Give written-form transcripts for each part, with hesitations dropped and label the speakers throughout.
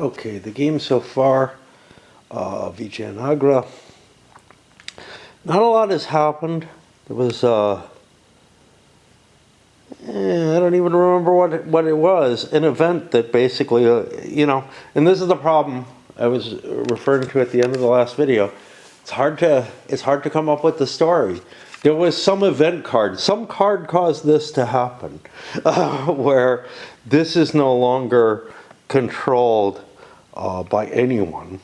Speaker 1: Okay, the game so far, Vijayagagara. Not a lot has happened. There was, I don't even remember what it was. An event that basically, and this is the problem I was referring to at the end of the last video. It's hard to come up with the story. There was some event card. Some card caused this to happen, where this is no longer controlled by anyone.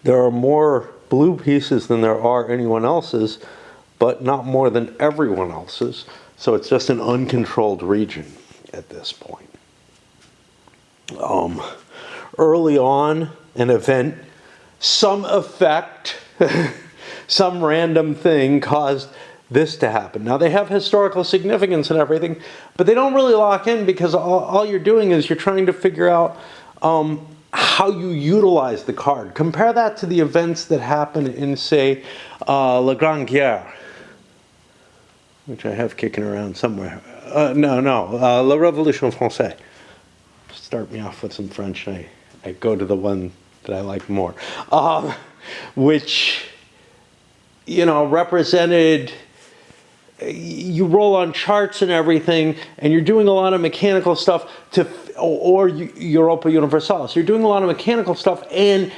Speaker 1: There are more blue pieces than there are anyone else's, but not more than everyone else's. So it's just an uncontrolled region at this point. Early on, an event, some effect, some random thing caused this to happen. Now, they have historical significance and everything, but they don't really lock in because all you're doing is you're trying to figure out how you utilize the card. Compare that to the events that happen in, say, La Grande Guerre, which I have kicking around somewhere. La Révolution Française. Start me off with some French, and I go to the one that I like more, which, represented, you roll on charts and everything, and you're doing a lot of mechanical stuff or Europa Universalis. You're doing a lot of mechanical stuff, and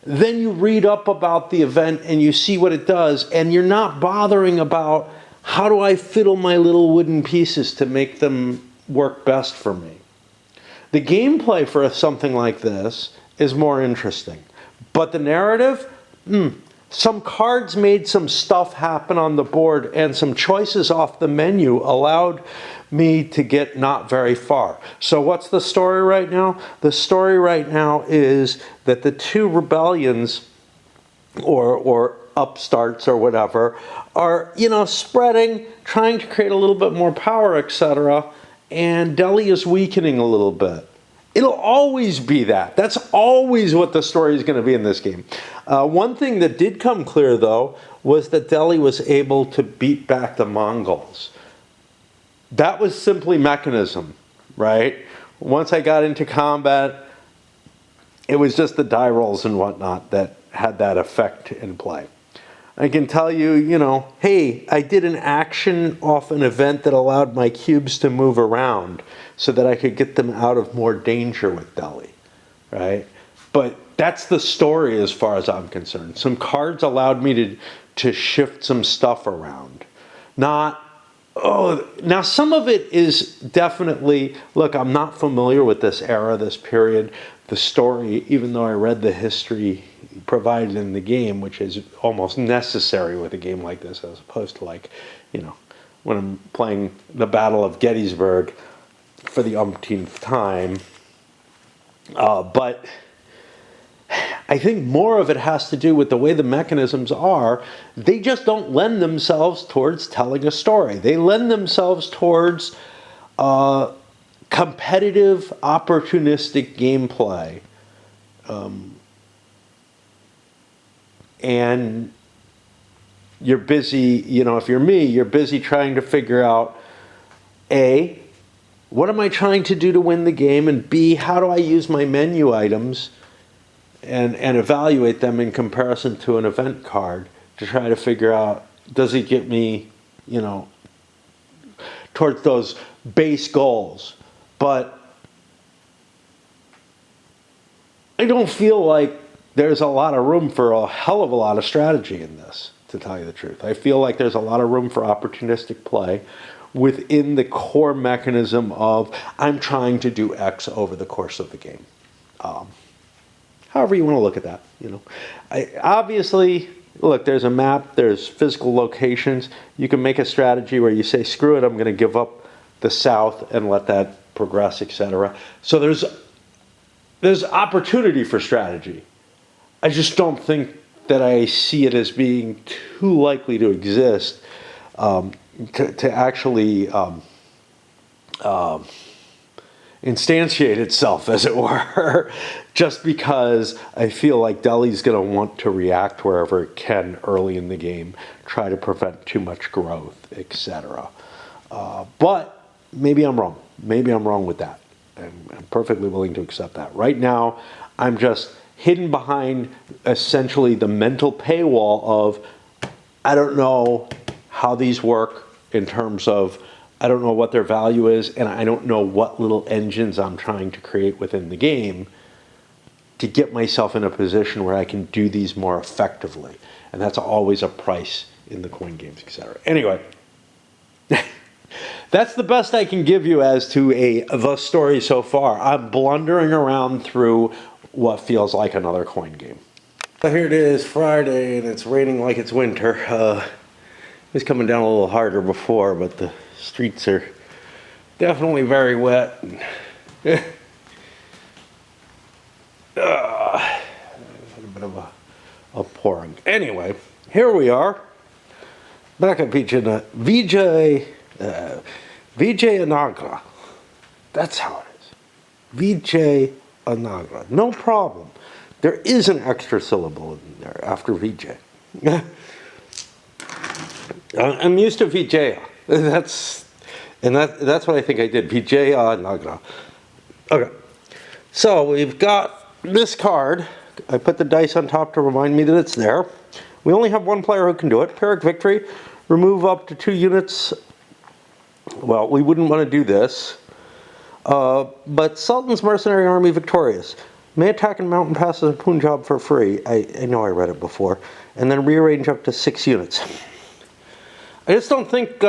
Speaker 1: then you read up about the event and you see what it does, and you're not bothering about how do I fiddle my little wooden pieces to make them work best for me. The gameplay for something like this is more interesting, but the narrative, some cards made some stuff happen on the board, and some choices off the menu allowed me to get not very far. So what's the story right now? The story right now is that the two rebellions, or upstarts or whatever, are, spreading, trying to create a little bit more power, etc., and Delhi is weakening a little bit. It'll always be that. That's always what the story is going to be in this game. One thing that did come clear, though, was that Delhi was able to beat back the Mongols. That was simply mechanism, right? Once I got into combat, it was just the die rolls and whatnot that had that effect in play. I can tell you, hey, I did an action off an event that allowed my cubes to move around so that I could get them out of more danger with Delhi, right? But that's the story as far as I'm concerned. Some cards allowed me to shift some stuff around. Now some of it is definitely, look, I'm not familiar with this era, this period, the story, even though I read the history provided in the game, which is almost necessary with a game like this, as opposed to when I'm playing the Battle of Gettysburg for the umpteenth time. But I think more of it has to do with the way the mechanisms are. They just don't lend themselves towards telling a story. They lend themselves towards competitive, opportunistic gameplay. And you're busy, if you're me, you're busy trying to figure out, A, what am I trying to do to win the game? And B, how do I use my menu items and evaluate them in comparison to an event card to try to figure out, does it get me, towards those base goals? But I don't feel like there's a lot of room for a hell of a lot of strategy in this, to tell you the truth. I feel like there's a lot of room for opportunistic play within the core mechanism of I'm trying to do X over the course of the game. However you want to look at that, obviously, look, there's a map, there's physical locations. You can make a strategy where you say, screw it, I'm going to give up the south and let that progress, etc. So there's opportunity for strategy. I just don't think that I see it as being too likely to exist to actually instantiate itself, as it were, just because I feel like Delhi's going to want to react wherever it can early in the game, try to prevent too much growth, etc. But maybe I'm wrong. Maybe I'm wrong with that. I'm perfectly willing to accept that. Right now, I'm just hidden behind essentially the mental paywall of I don't know how these work in terms of I don't know what their value is, and I don't know what little engines I'm trying to create within the game to get myself in a position where I can do these more effectively. And that's always a price in the coin games, etc. Anyway, that's the best I can give you as to the story so far. I'm blundering around through what feels like another coin game. Here it is, Friday, and it's raining like it's winter. It was coming down a little harder before, but the streets are definitely very wet. A bit of a pouring. Anyway, here we are, back at Vijayagagara. That's how it is. Vijayagagara. No problem. There is an extra syllable in there after Vijay. I'm used to Vijaya. That's what I think I did. Vijayagagara. Okay. So we've got this card. I put the dice on top to remind me that it's there. We only have one player who can do it. Pyrrhic Victory. Remove up to 2 units. Well, we wouldn't want to do this. But Sultan's Mercenary Army victorious. May attack and mountain passes a Punjab for free. I know I read it before. And then rearrange up to 6 units. I just don't think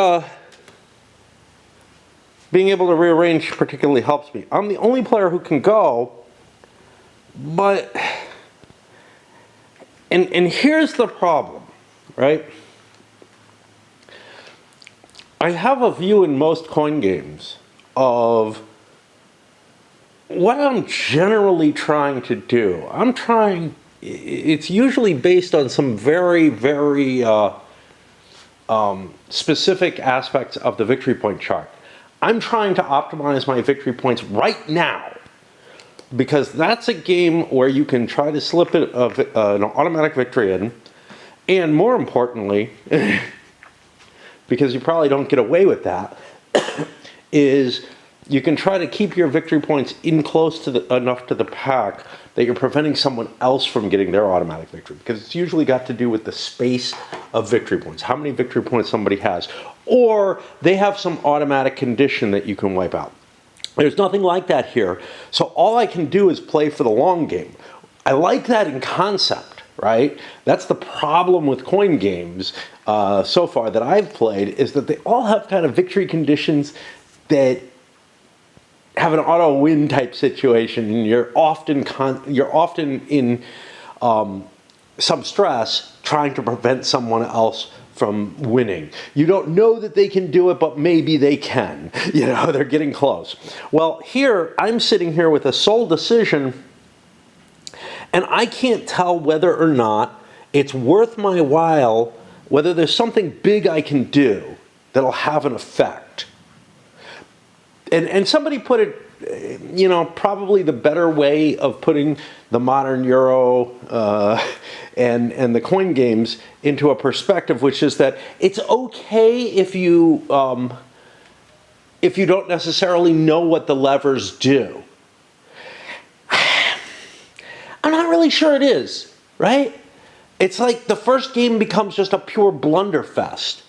Speaker 1: being able to rearrange particularly helps me. I'm the only player who can go, but and here's the problem, right? I have a view in most coin games of what I'm generally trying to do. It's usually based on some very, very specific aspects of the victory point chart. I'm trying to optimize my victory points right now because that's a game where you can try to slip an automatic victory in, and more importantly, because you probably don't get away with that, is you can try to keep your victory points in close to enough to the pack that you're preventing someone else from getting their automatic victory. Because it's usually got to do with the space of victory points, how many victory points somebody has. Or they have some automatic condition that you can wipe out. There's nothing like that here. So all I can do is play for the long game. I like that in concept, right? That's the problem with coin games so far that I've played, is that they all have kind of victory conditions that have an auto win type situation, and you're often in some stress trying to prevent someone else from winning. You don't know that they can do it, but maybe they can. You know, they're getting close. Well, here I'm sitting here with a sole decision, and I can't tell whether or not it's worth my while, whether there's something big I can do that'll have an effect. And somebody put it, you know, probably the better way of putting the modern Euro and the coin games into a perspective, which is that it's okay if you don't necessarily know what the levers do. I'm not really sure it is, right? It's like the first game becomes just a pure blunderfest.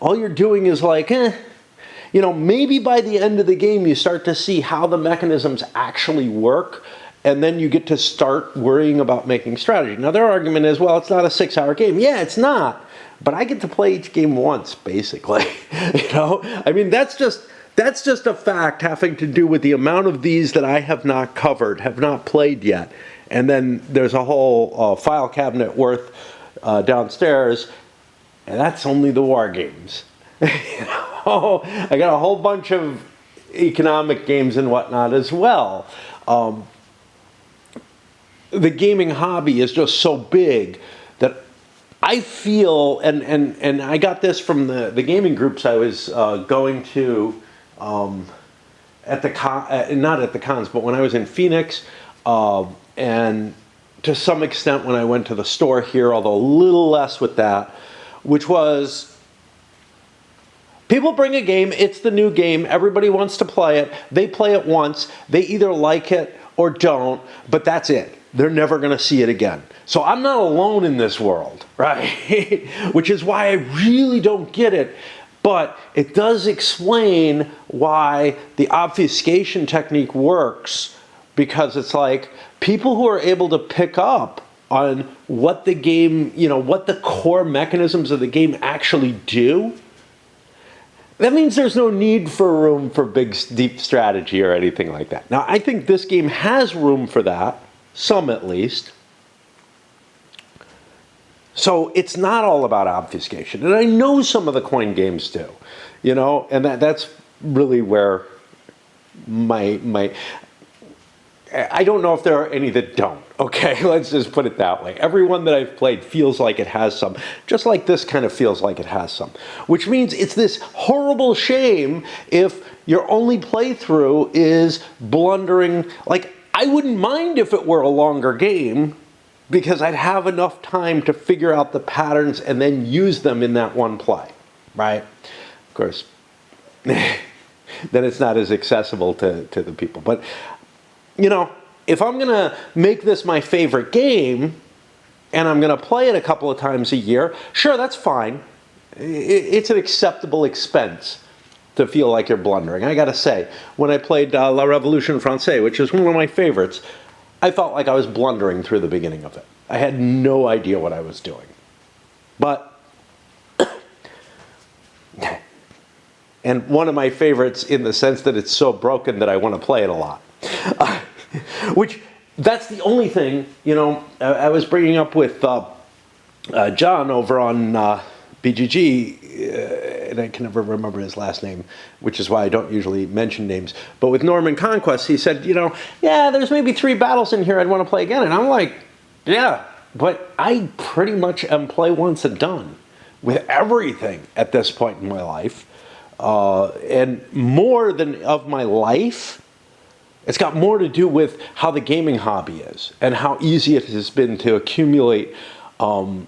Speaker 1: All you're doing is like, you know, maybe by the end of the game you start to see how the mechanisms actually work, and then you get to start worrying about making strategy. Now their argument is, well, it's not a 6-hour game. Yeah, it's not, but I get to play each game once, basically. You know, I mean, that's just a fact having to do with the amount of these that I have not covered, have not played yet. And then there's a whole file cabinet worth downstairs, and that's only the war games. You know, I got a whole bunch of economic games and whatnot as well. The gaming hobby is just so big that I feel, and I got this from the gaming groups I was going to at the not at the cons, but when I was in Phoenix, and to some extent when I went to the store here, although a little less with that, which was People bring a game, it's the new game, everybody wants to play it, they play it once, they either like it or don't, but that's it. They're never going to see it again. So I'm not alone in this world, right? Which is why I really don't get it. But it does explain why the obfuscation technique works, because it's like people who are able to pick up on what the game, what the core mechanisms of the game actually do, that means there's no need for room for big, deep strategy or anything like that. Now, I think this game has room for that, some at least. So it's not all about obfuscation. And I know some of the coin games do, and that's really where I don't know if there are any that don't, okay? Let's just put it that way. Every one that I've played feels like it has some, just like this kind of feels like it has some. Which means it's this horrible shame if your only playthrough is blundering. Like, I wouldn't mind if it were a longer game, because I'd have enough time to figure out the patterns and then use them in that one play, right? Of course, then it's not as accessible to the people. But, if I'm going to make this my favorite game and I'm going to play it a couple of times a year, sure, that's fine. It's an acceptable expense to feel like you're blundering. I got to say, when I played La Révolution Française, which is one of my favorites, I felt like I was blundering through the beginning of it. I had no idea what I was doing. But, and one of my favorites in the sense that it's so broken that I want to play it a lot. Which, that's the only thing, I was bringing up with John over on BGG, and I can never remember his last name, which is why I don't usually mention names. But with Norman Conquest, he said, yeah, there's maybe 3 battles in here I'd want to play again. And I'm like, yeah, but I pretty much am play once and done with everything at this point in my life. And more than of my life, it's got more to do with how the gaming hobby is and how easy it has been to accumulate, to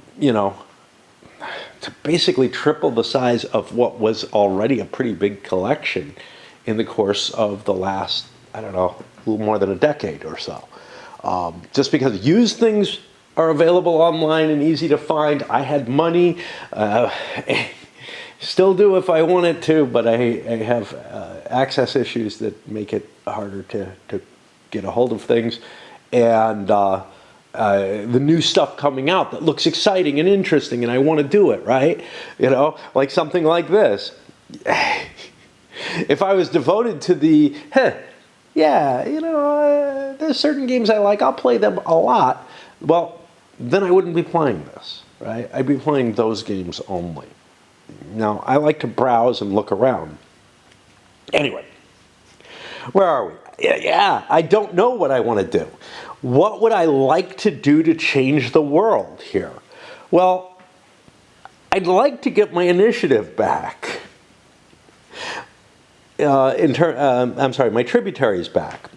Speaker 1: basically triple the size of what was already a pretty big collection in the course of the last, I don't know, a little more than a decade or so. Just because used things are available online and easy to find. I had money, still do if I wanted to, but I have access issues that make it harder to get a hold of things. And the new stuff coming out that looks exciting and interesting, and I want to do it, right? Like something like this. If I was devoted to the, there's certain games I like, I'll play them a lot, well, then I wouldn't be playing this, right? I'd be playing those games only. Now, I like to browse and look around. Anyway, where are we? Yeah, I don't know what I want to do. What would I like to do to change the world here? Well, I'd like to get my initiative back. My tributaries back.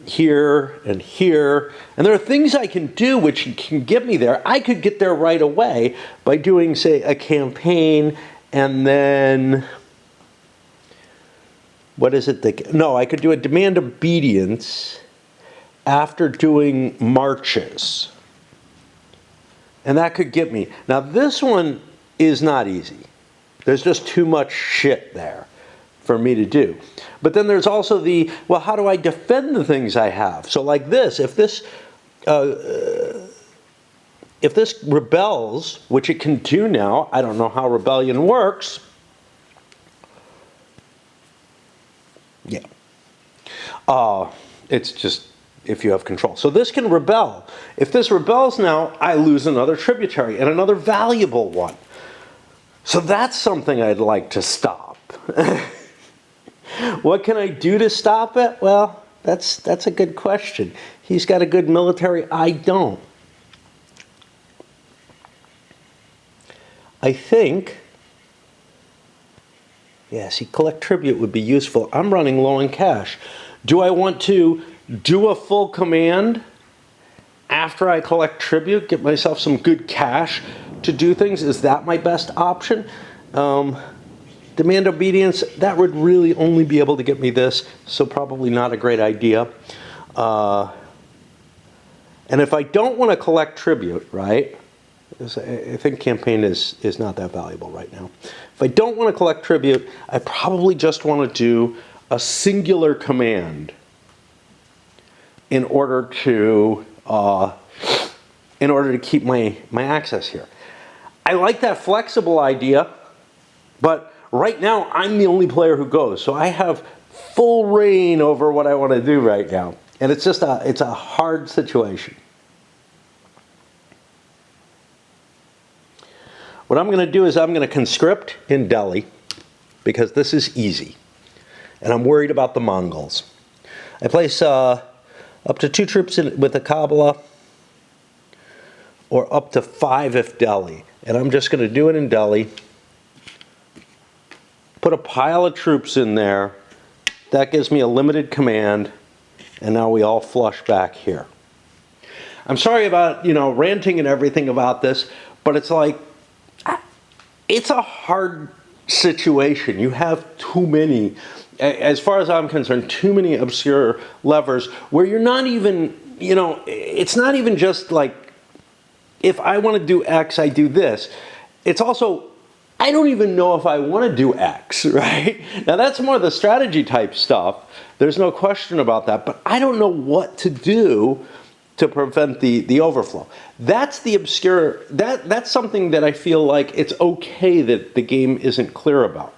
Speaker 1: Here, and there are things I can do which can get me there. I could get there right away by doing, say, a campaign, and then, what is it? I could do a demand obedience after doing marches. And that could get me. Now, this one is not easy. There's just too much shit there for me to do. But then there's also how do I defend the things I have? So like this, if this rebels, which it can do now, I don't know how rebellion works. Yeah. It's just if you have control. So this can rebel. If this rebels now, I lose another tributary and another valuable one. So that's something I'd like to stop. What can I do to stop it? Well, that's a good question. He's got a good military. I don't. I think, collect tribute would be useful. I'm running low on cash. Do I want to do a full command after I collect tribute, get myself some good cash to do things? Is that my best option? Demand obedience, that would really only be able to get me this, so probably not a great idea. And if I don't want to collect tribute, right, I think campaign is not that valuable right now. If I don't want to collect tribute, I probably just want to do a singular command in order to keep my access here. I like that flexible idea, but right now I'm the only player who goes, so I have full reign over what I want to do right now, and it's a hard situation. What I'm going to do is I'm going to conscript in Delhi, because this is easy, and I'm worried about the Mongols. I place up to 2 troops with the Kabbalah, or up to 5 if Delhi. And I'm just going to do it in Delhi. Put a pile of troops in there. That gives me a limited command. And now we all flush back here. I'm sorry about, ranting and everything about this, but it's like, it's a hard situation. You have too many, as far as I'm concerned, too many obscure levers where you're not even, it's not even just like, if I want to do X, I do this. It's also, I don't even know if I want to do X, right? Now that's more the strategy type stuff. There's no question about that, but I don't know what to do to prevent the overflow. That's the obscure, that's something that I feel like it's okay that the game isn't clear about.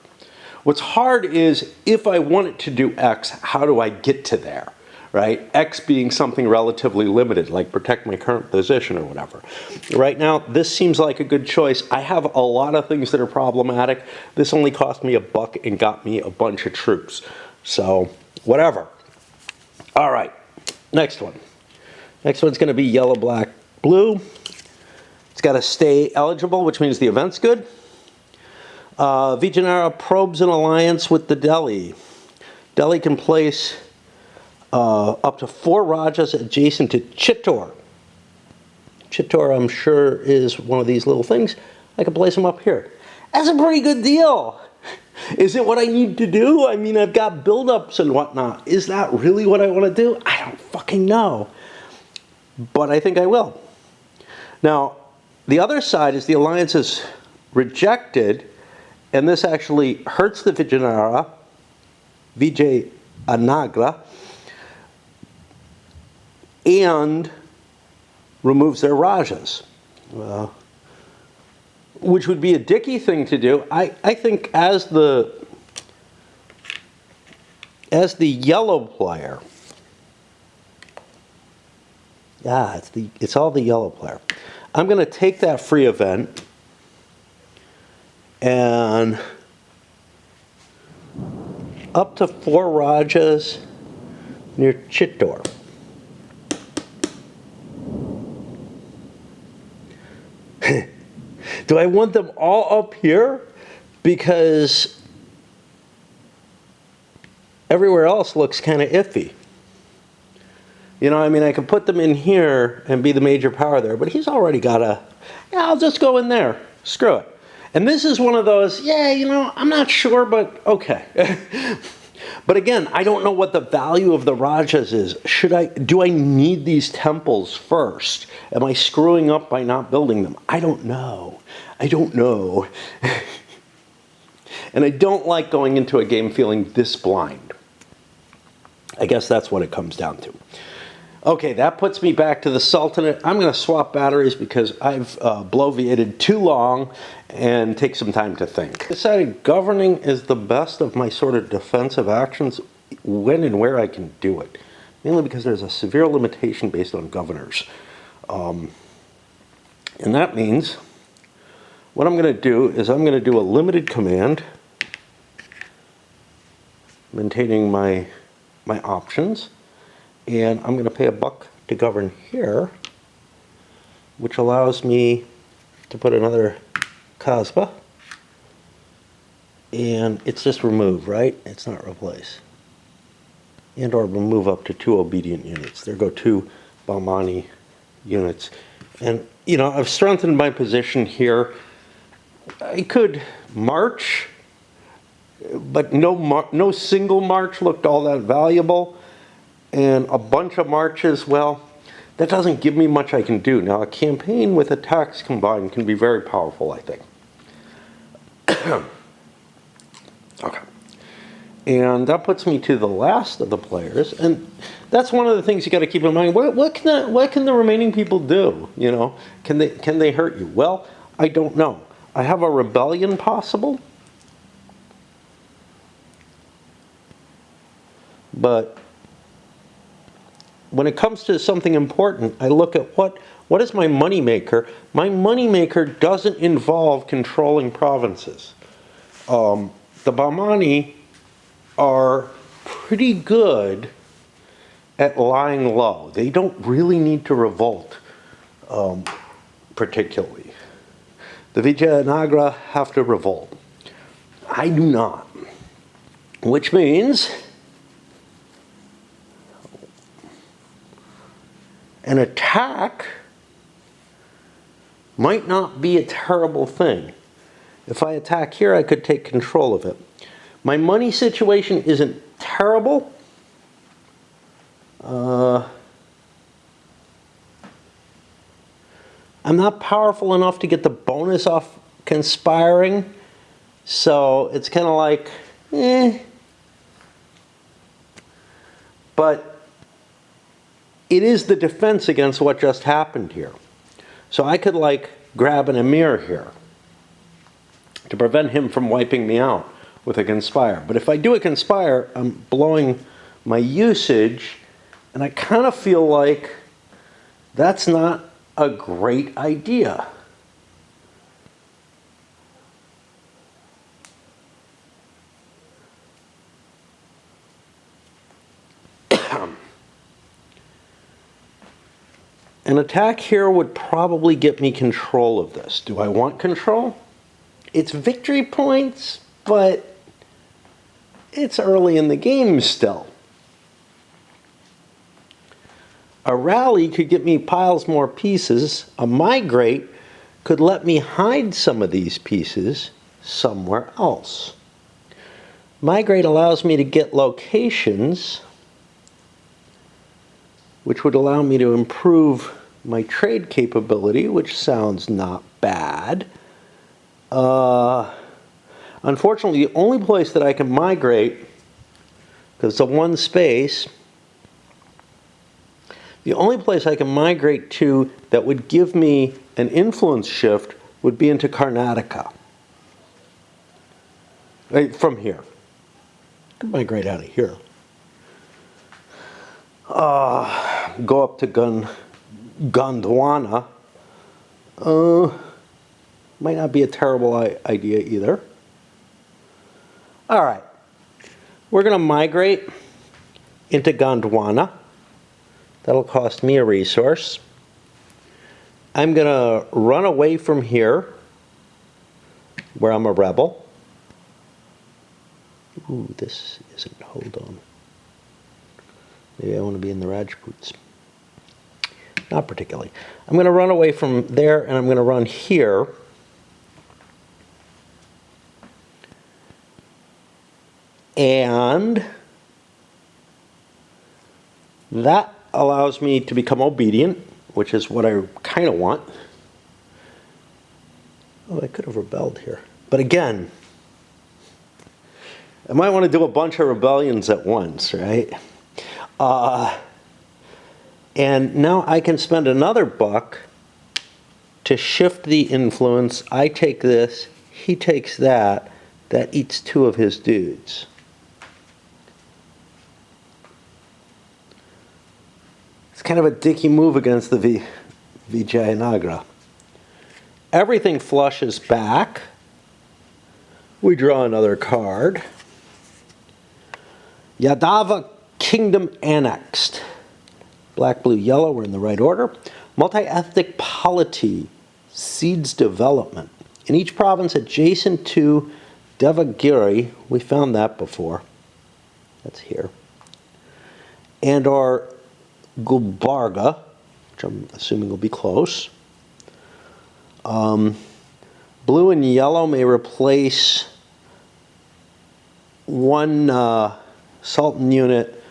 Speaker 1: What's hard is, if I wanted to do X, how do I get to there, right? X being something relatively limited, like protect my current position or whatever. Right now, this seems like a good choice. I have a lot of things that are problematic. This only cost me $1 and got me a bunch of troops. So, whatever. All right, next one. Next one's going to be yellow, black, blue. It's got to stay eligible, which means the event's good. Vijayagagara probes an alliance with the Delhi. Delhi can place up to 4 Rajas adjacent to Chittor. Chittor, I'm sure, is one of these little things. I can place them up here. That's a pretty good deal. Is it what I need to do? I mean, I've got buildups and whatnot. Is that really what I want to do? I don't fucking know. But I think I will. Now, the other side is the alliance is rejected, and this actually hurts the Vijayagagara, and removes their Rajas, which would be a dicky thing to do. I think as the yellow player, it's all the yellow player. I'm going to take that free event and up to 4 Rajas near Chittor. Do I want them all up here? Because everywhere else looks kind of iffy. I mean, I could put them in here and be the major power there, but he's already got I'll just go in there. Screw it. And this is one of those, I'm not sure, but okay. But again, I don't know what the value of the Rajas is. Do I need these temples first? Am I screwing up by not building them? I don't know. And I don't like going into a game feeling this blind. I guess that's what it comes down to. Okay, that puts me back to the Sultanate. I'm going to swap batteries because I've bloviated too long and take some time to think. Decided governing is the best of my sort of defensive actions when and where I can do it. Mainly because there's a severe limitation based on governors. And that means what I'm going to do is I'm going to do a limited command, maintaining my options. And I'm going to pay $1 to govern here, which allows me to put another Kasbah. And it's just remove, right? It's not replace. And or remove up to 2 obedient units. There go 2 Balmani units. And, I've strengthened my position here. I could march but no single march looked all that valuable, and a bunch of marches, well, that doesn't give me much I can do. Now, a campaign with attacks combined can be very powerful, I think. Okay. And that puts me to the last of the players, and that's one of the things you got to keep in mind. What can the remaining people do? You know, can they hurt you? Well, I don't know. I have a rebellion possible, but when it comes to something important, I look at what is my moneymaker. My moneymaker doesn't involve controlling provinces. The Bahmani are pretty good at lying low. They don't really need to revolt, particularly. The Vijayagagara have to revolt. I do not. Which means an attack might not be a terrible thing. If I attack here, I could take control of it. My money situation isn't terrible. I'm not powerful enough to get the bonus off conspiring, so it's kind of like, But it is the defense against what just happened here. So I could like grab an emir here to prevent him from wiping me out with a conspire. But if I do a conspire, I'm blowing my usage, and I kind of feel like that's not a great idea. An attack here would probably get me control of this. Do I want control? It's victory points, but it's early in the game still. A rally could get me piles more pieces. A migrate could let me hide some of these pieces somewhere else. Migrate allows me to get locations, which would allow me to improve my trade capability, which sounds not bad. Unfortunately, the only place that I can migrate, because it's a one space, the only place I can migrate to that would give me an influence shift would be into Karnataka. Right, from here. I could migrate out of here. Go up to Gondwana. Might not be a terrible idea either. All right. We're going to migrate into Gondwana. That'll cost me a resource. I'm going to run away from here, where I'm a rebel. Ooh, this isn't, hold on. Maybe I want to be in the Rajputs. Not particularly. I'm going to run away from there, and I'm going to run here. And that allows me to become obedient, which is what I kind of want. Oh, I could have rebelled here. But again, I might want to do a bunch of rebellions at once, right? And now I can spend another buck to shift the influence. I take this, he takes that. That eats two of his dudes. It's kind of a dicky move against the Vijayagagara. Everything flushes back. We draw another card. Yadava Kingdom annexed. Black, blue, yellow, we're in the right order. Multi-ethnic polity seeds development. In each province adjacent to Devagiri, we found that before. That's here. And our Gulbarga, which I'm assuming will be close. Blue and yellow may replace one Sultan unit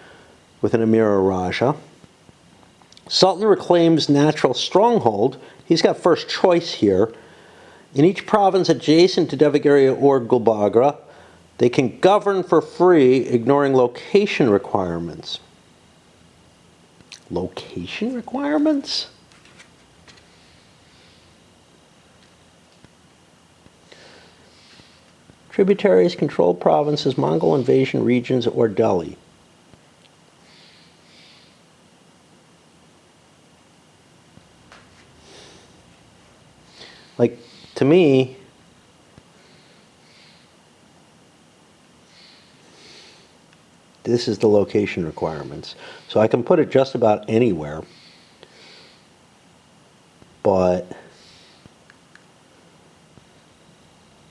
Speaker 1: with an Amira Raja. Sultan reclaims natural stronghold. He's got first choice here. In each province adjacent to Devagiri or Gulbagra, they can govern for free, ignoring location requirements. Location requirements? Tributaries, controlled provinces, Mongol invasion regions, or Delhi. Like, to me, this is the location requirements. So I can put it just about anywhere, but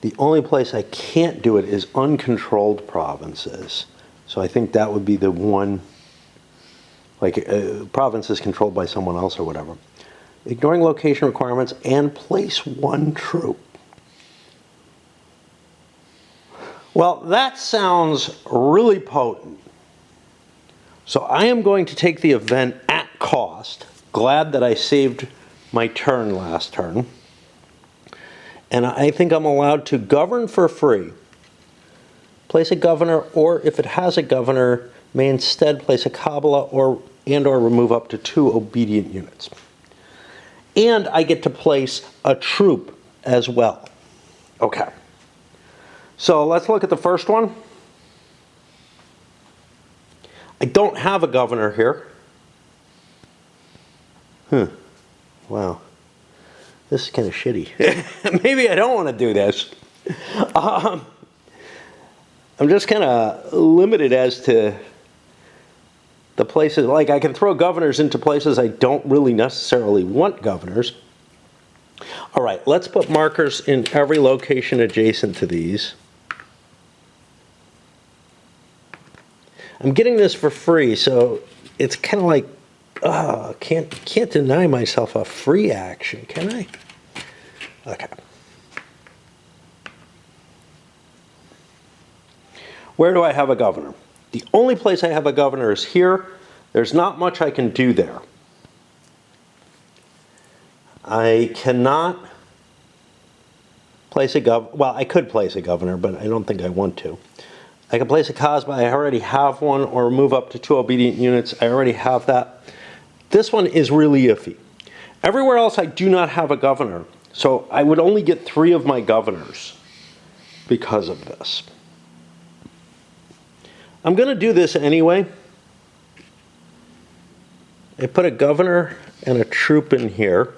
Speaker 1: the only place I can't do it is uncontrolled provinces. So I think that would be the one, like provinces controlled by someone else or whatever. Ignoring location requirements and place one troop. Well, that sounds really potent. So I am going to take the event at cost. Glad that I saved my turn last turn. And I think I'm allowed to govern for free. Place a governor, or if it has a governor, may instead place a Kabbalah or remove up to 2 obedient units. And I get to place a troop as well. Okay. So let's look at the first one. I don't have a governor here. Wow. This is kind of shitty. Maybe I don't want to do this. I'm just kind of limited as to the places. Like, I can throw governors into places I don't really necessarily want governors. All right, let's put markers in every location adjacent to these. I'm getting this for free, so it's kind of like, can't deny myself a free action, can I? Okay. Where do I have a governor? The only place I have a governor is here. There's not much I can do there. I cannot place a well, I could place a governor, but I don't think I want to. I can place a Kasbah, I already have one, or move up to 2 obedient units, I already have that. This one is really iffy. Everywhere else I do not have a governor, so I would only get 3 of my governors because of this. I'm going to do this anyway. I put a governor and a troop in here.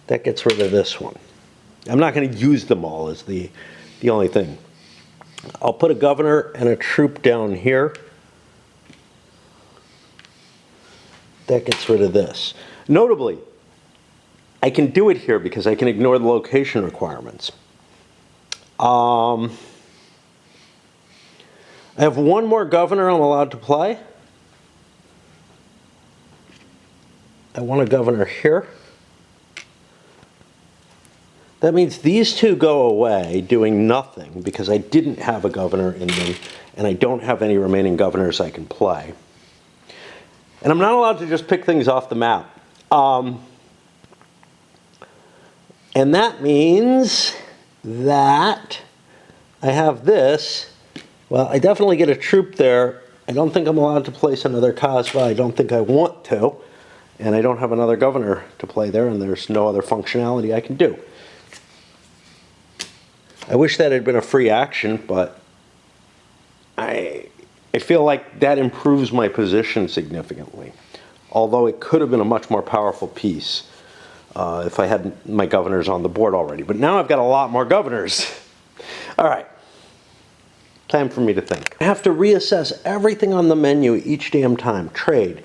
Speaker 1: That gets rid of this one. I'm not going to use them all is the only thing. I'll put a governor and a troop down here. That gets rid of this. Notably, I can do it here because I can ignore the location requirements. I have 1 more governor I'm allowed to play. I want a governor here. That means these 2 go away doing nothing because I didn't have a governor in them and I don't have any remaining governors I can play. And I'm not allowed to just pick things off the map. And that means that I have this. Well, I definitely get a troop there. I don't think I'm allowed to place another Kasbah. I don't think I want to. And I don't have another governor to play there, and there's no other functionality I can do. I wish that had been a free action, but I feel like that improves my position significantly. Although it could have been a much more powerful piece if I had my governors on the board already. But now I've got a lot more governors. All right. Time for me to think. I have to reassess everything on the menu each damn time. Trade.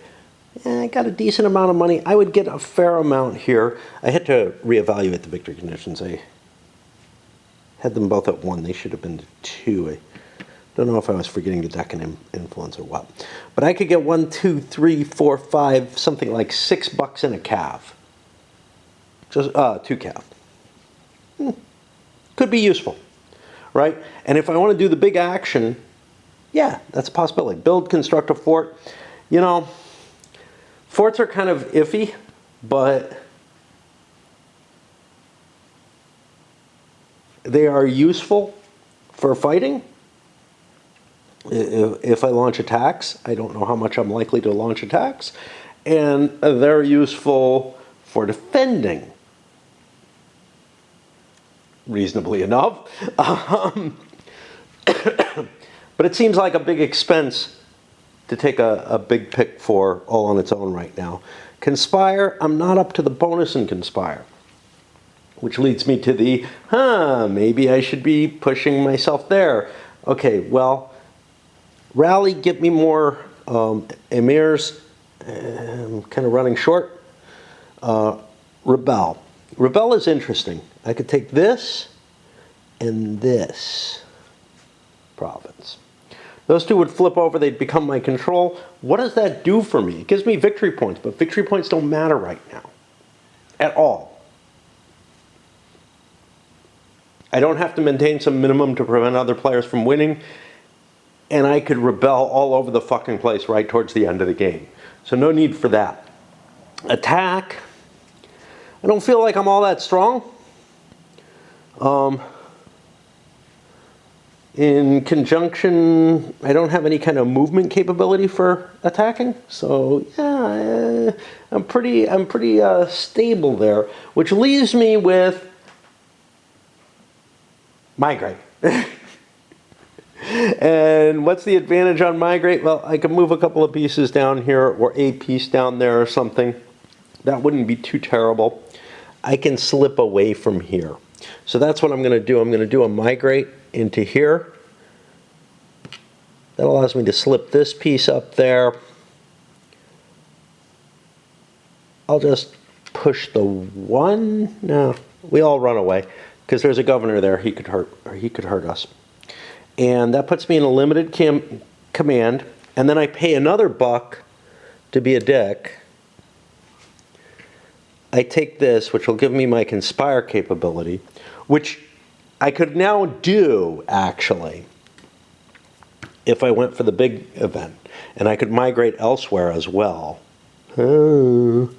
Speaker 1: I got a decent amount of money. I would get a fair amount here. I had to reevaluate the victory conditions. I had them both at 1. They should have been 2. I don't know if I was forgetting the Deccan influence or what. But I could get 1, 2, 3, 4, 5, something like $6 in a calf. Just 2 calf. Could be useful. right? And if I want to do the big action, yeah, that's a possibility. Build, construct a fort. You know, forts are kind of iffy, but they are useful for fighting. If I launch attacks, I don't know how much I'm likely to launch attacks. And they're useful for defending, reasonably enough. But it seems like a big expense to take a big pick for all on its own right now. Conspire, I'm not up to the bonus in Conspire. Which leads me to the, maybe I should be pushing myself there. Okay, well, Rally, get me more emirs. I'm kind of running short. Rebel. Rebel is interesting. I could take this and this province. Those two would flip over. They'd become my control. What does that do for me? It gives me victory points, but victory points don't matter right now at all. I don't have to maintain some minimum to prevent other players from winning, and I could rebel all over the fucking place right towards the end of the game. So no need for that. Attack. I don't feel like I'm all that strong. In conjunction, I don't have any kind of movement capability for attacking. So yeah, I'm pretty stable there, which leaves me with migrate. And what's the advantage on migrate? Well, I can move a couple of pieces down here or a piece down there or something. That wouldn't be too terrible. I can slip away from here. So that's what I'm going to do. I'm going to do a migrate into here. That allows me to slip this piece up there. I'll just push the one. No, we all run away because there's a governor there. He could hurt us. And that puts me in a limited command. And then I pay another buck to be a dick. I take this, which will give me my Conspire capability, which I could now do, actually, if I went for the big event. And I could migrate elsewhere as well. One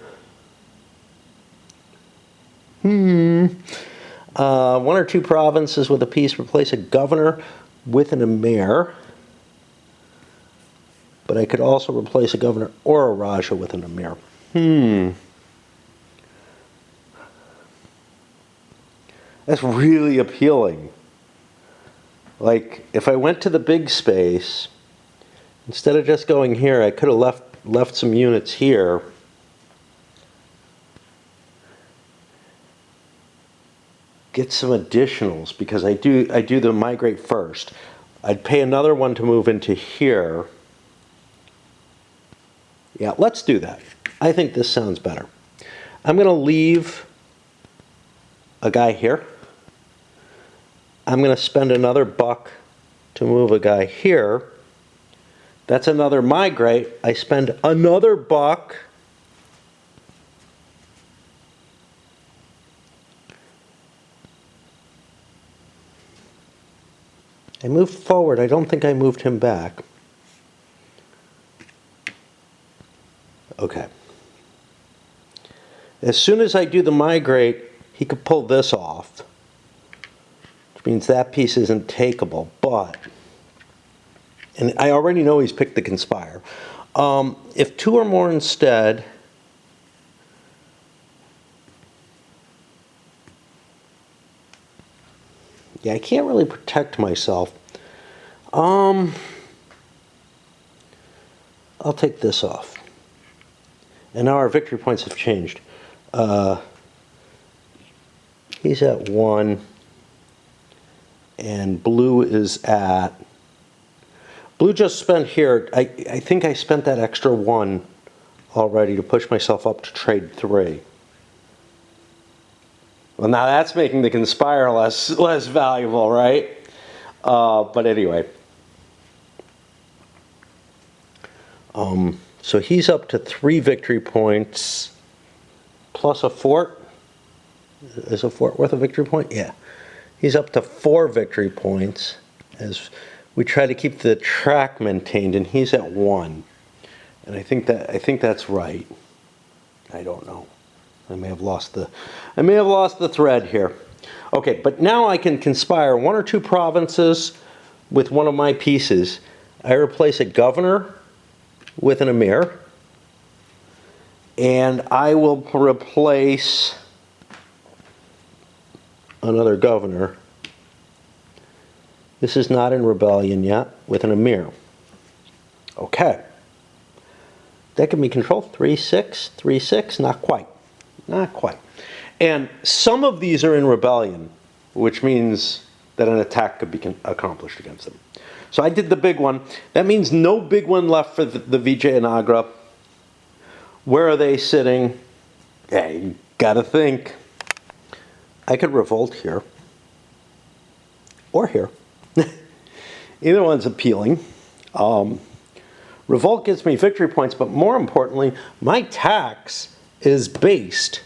Speaker 1: or two provinces with a piece replace a governor with an emir. But I could also replace a governor or a raja with an emir. That's really appealing. Like, if I went to the big space, instead of just going here, I could have left some units here. Get some additionals, because I do the migrate first. I'd pay another one to move into here. Yeah, let's do that. I think this sounds better. I'm going to leave a guy here. I'm going to spend another buck to move a guy here. That's another migrate. I spend another buck. I moved forward. I don't think I moved him back. Okay. As soon as I do the migrate, he could pull this off. Which means that piece isn't takeable, but, and I already know he's picked the Conspire. If two or more instead, yeah, I can't really protect myself. I'll take this off. And now our victory points have changed. He's at 1. And blue is at... Blue just spent here. I think I spent that extra 1 already to push myself up to trade 3. Well, now that's making the Conspire less valuable, right? But anyway. So he's up to 3 victory points plus a fort. Is a fort worth a victory point? Yeah. He's up to 4 victory points as we try to keep the track maintained, and he's at 1. And I think that's right. I don't know. I may have lost the thread here. Okay, but now I can conspire 1 or 2 provinces with one of my pieces. I replace a governor with an emir, and I will replace another governor. This is not in rebellion yet, with an emir. Okay. That can be controlled. 3-6, 3-6, not quite. Not quite. And some of these are in rebellion, which means that an attack could be accomplished against them. So I did the big one. That means no big one left for the Vijayagagara. Where are they sitting? Yeah, you gotta think. I could revolt here. Or here. Either one's appealing. Revolt gives me victory points, but more importantly, my tax is based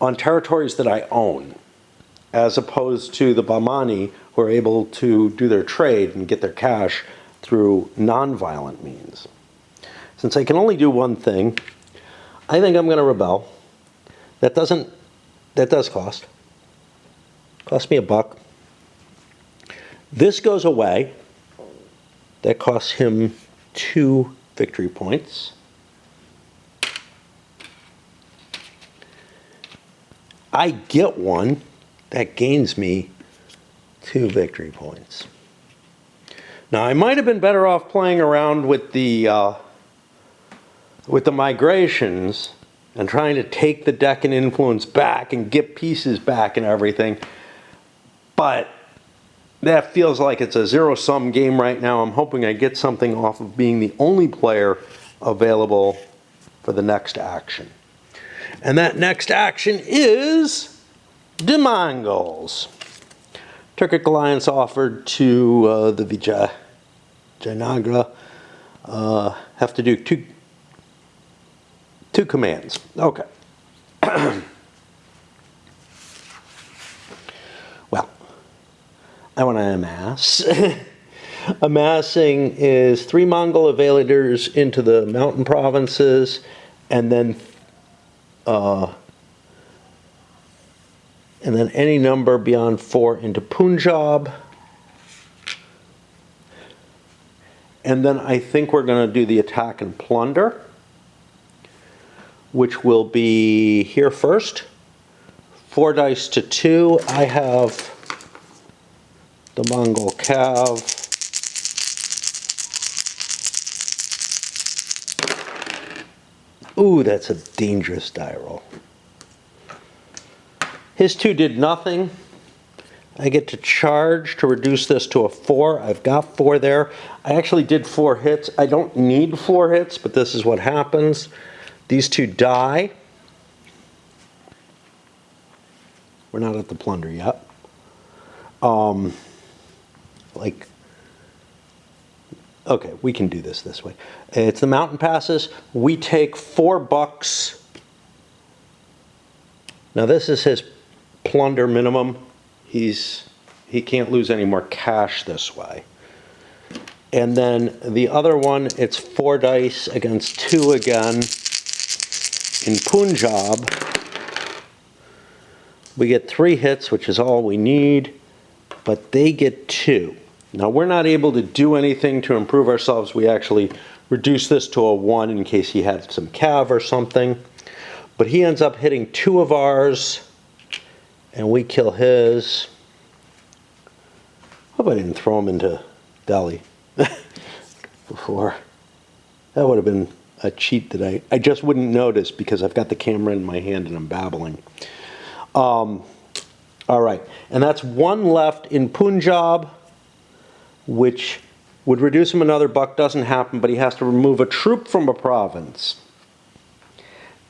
Speaker 1: on territories that I own, as opposed to the Bahmani, who are able to do their trade and get their cash through non-violent means. Since I can only do one thing, I think I'm going to rebel. That does cost. Cost me $1. This goes away. That costs him 2 victory points. I get 1. That gains me 2 victory points. Now, I might have been better off playing around with the migrations and trying to take the Deccan influence back and get pieces back and everything. But that feels like it's a zero-sum game right now. I'm hoping I get something off of being the only player available for the next action. And that next action is the Mongols. Turkic alliance offered to the Vijayagagara. Have to do two commands. Okay. Well, I want to amass. Amassing is 3 Mongol invaders into the mountain provinces, and then any number beyond 4 into Punjab. And then I think we're going to do the attack and plunder, which will be here first. 4 dice to 2. I have the Mongol cav. Ooh, that's a dangerous die roll. His 2 did nothing. I get to charge to reduce this to a 4. I've got 4 there. I actually did 4 hits. I don't need 4 hits, but this is what happens. These 2 die. We're not at the plunder yet. Okay, we can do this way. It's the mountain passes. We take $4. Now this is his plunder minimum. He can't lose any more cash this way. And then the other one, it's 4 dice against 2 again. In Punjab, we get 3 hits, which is all we need, but they get 2. Now, we're not able to do anything to improve ourselves. We actually reduce this to a 1 in case he had some cav or something. But he ends up hitting 2 of ours, and we kill his. Hope I didn't throw him into Delhi before. That would have been a cheat that I just wouldn't notice because I've got the camera in my hand and I'm babbling. All right, and that's 1 left in Punjab, which would reduce him another $1. Doesn't happen, but he has to remove a troop from a province.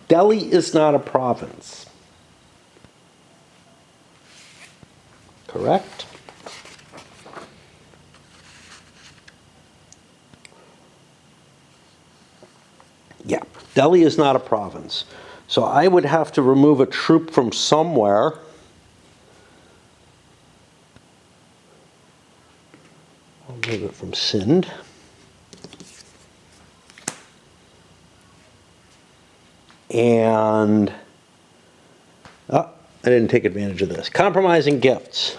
Speaker 1: Delhi is not a province. Correct? Yeah, Delhi is not a province. So I would have to remove a troop from somewhere. Remove it from send. And I didn't take advantage of this. Compromising gifts.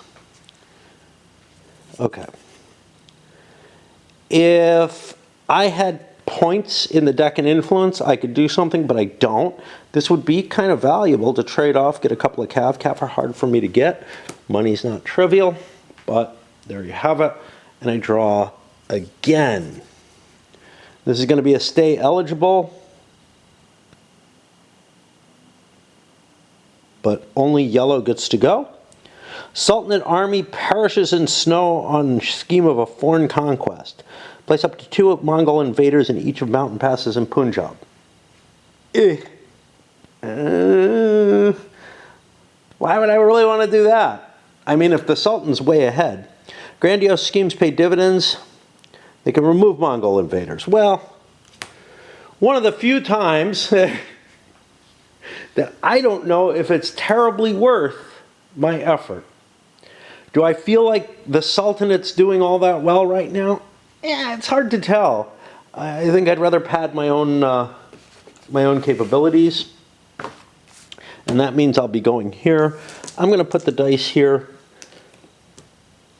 Speaker 1: Okay. If I had points in the deck and influence, I could do something, but I don't. This would be kind of valuable to trade off, get a couple of cav. Cav are hard for me to get. Money's not trivial, but there you have it. And I draw again. This is going to be a stay eligible, but only yellow gets to go. Sultanate army perishes in snow on scheme of a foreign conquest. Place up to 2 Mongol invaders in each of mountain passes in Punjab. Why would I really want to do that? I mean, if the Sultan's way ahead. Grandiose schemes pay dividends. They can remove Mongol invaders. Well, one of the few times that I don't know if it's terribly worth my effort. Do I feel like the Sultanate's doing all that well right now? Yeah, it's hard to tell. I think I'd rather pad my own capabilities. And that means I'll be going here. I'm going to put the dice here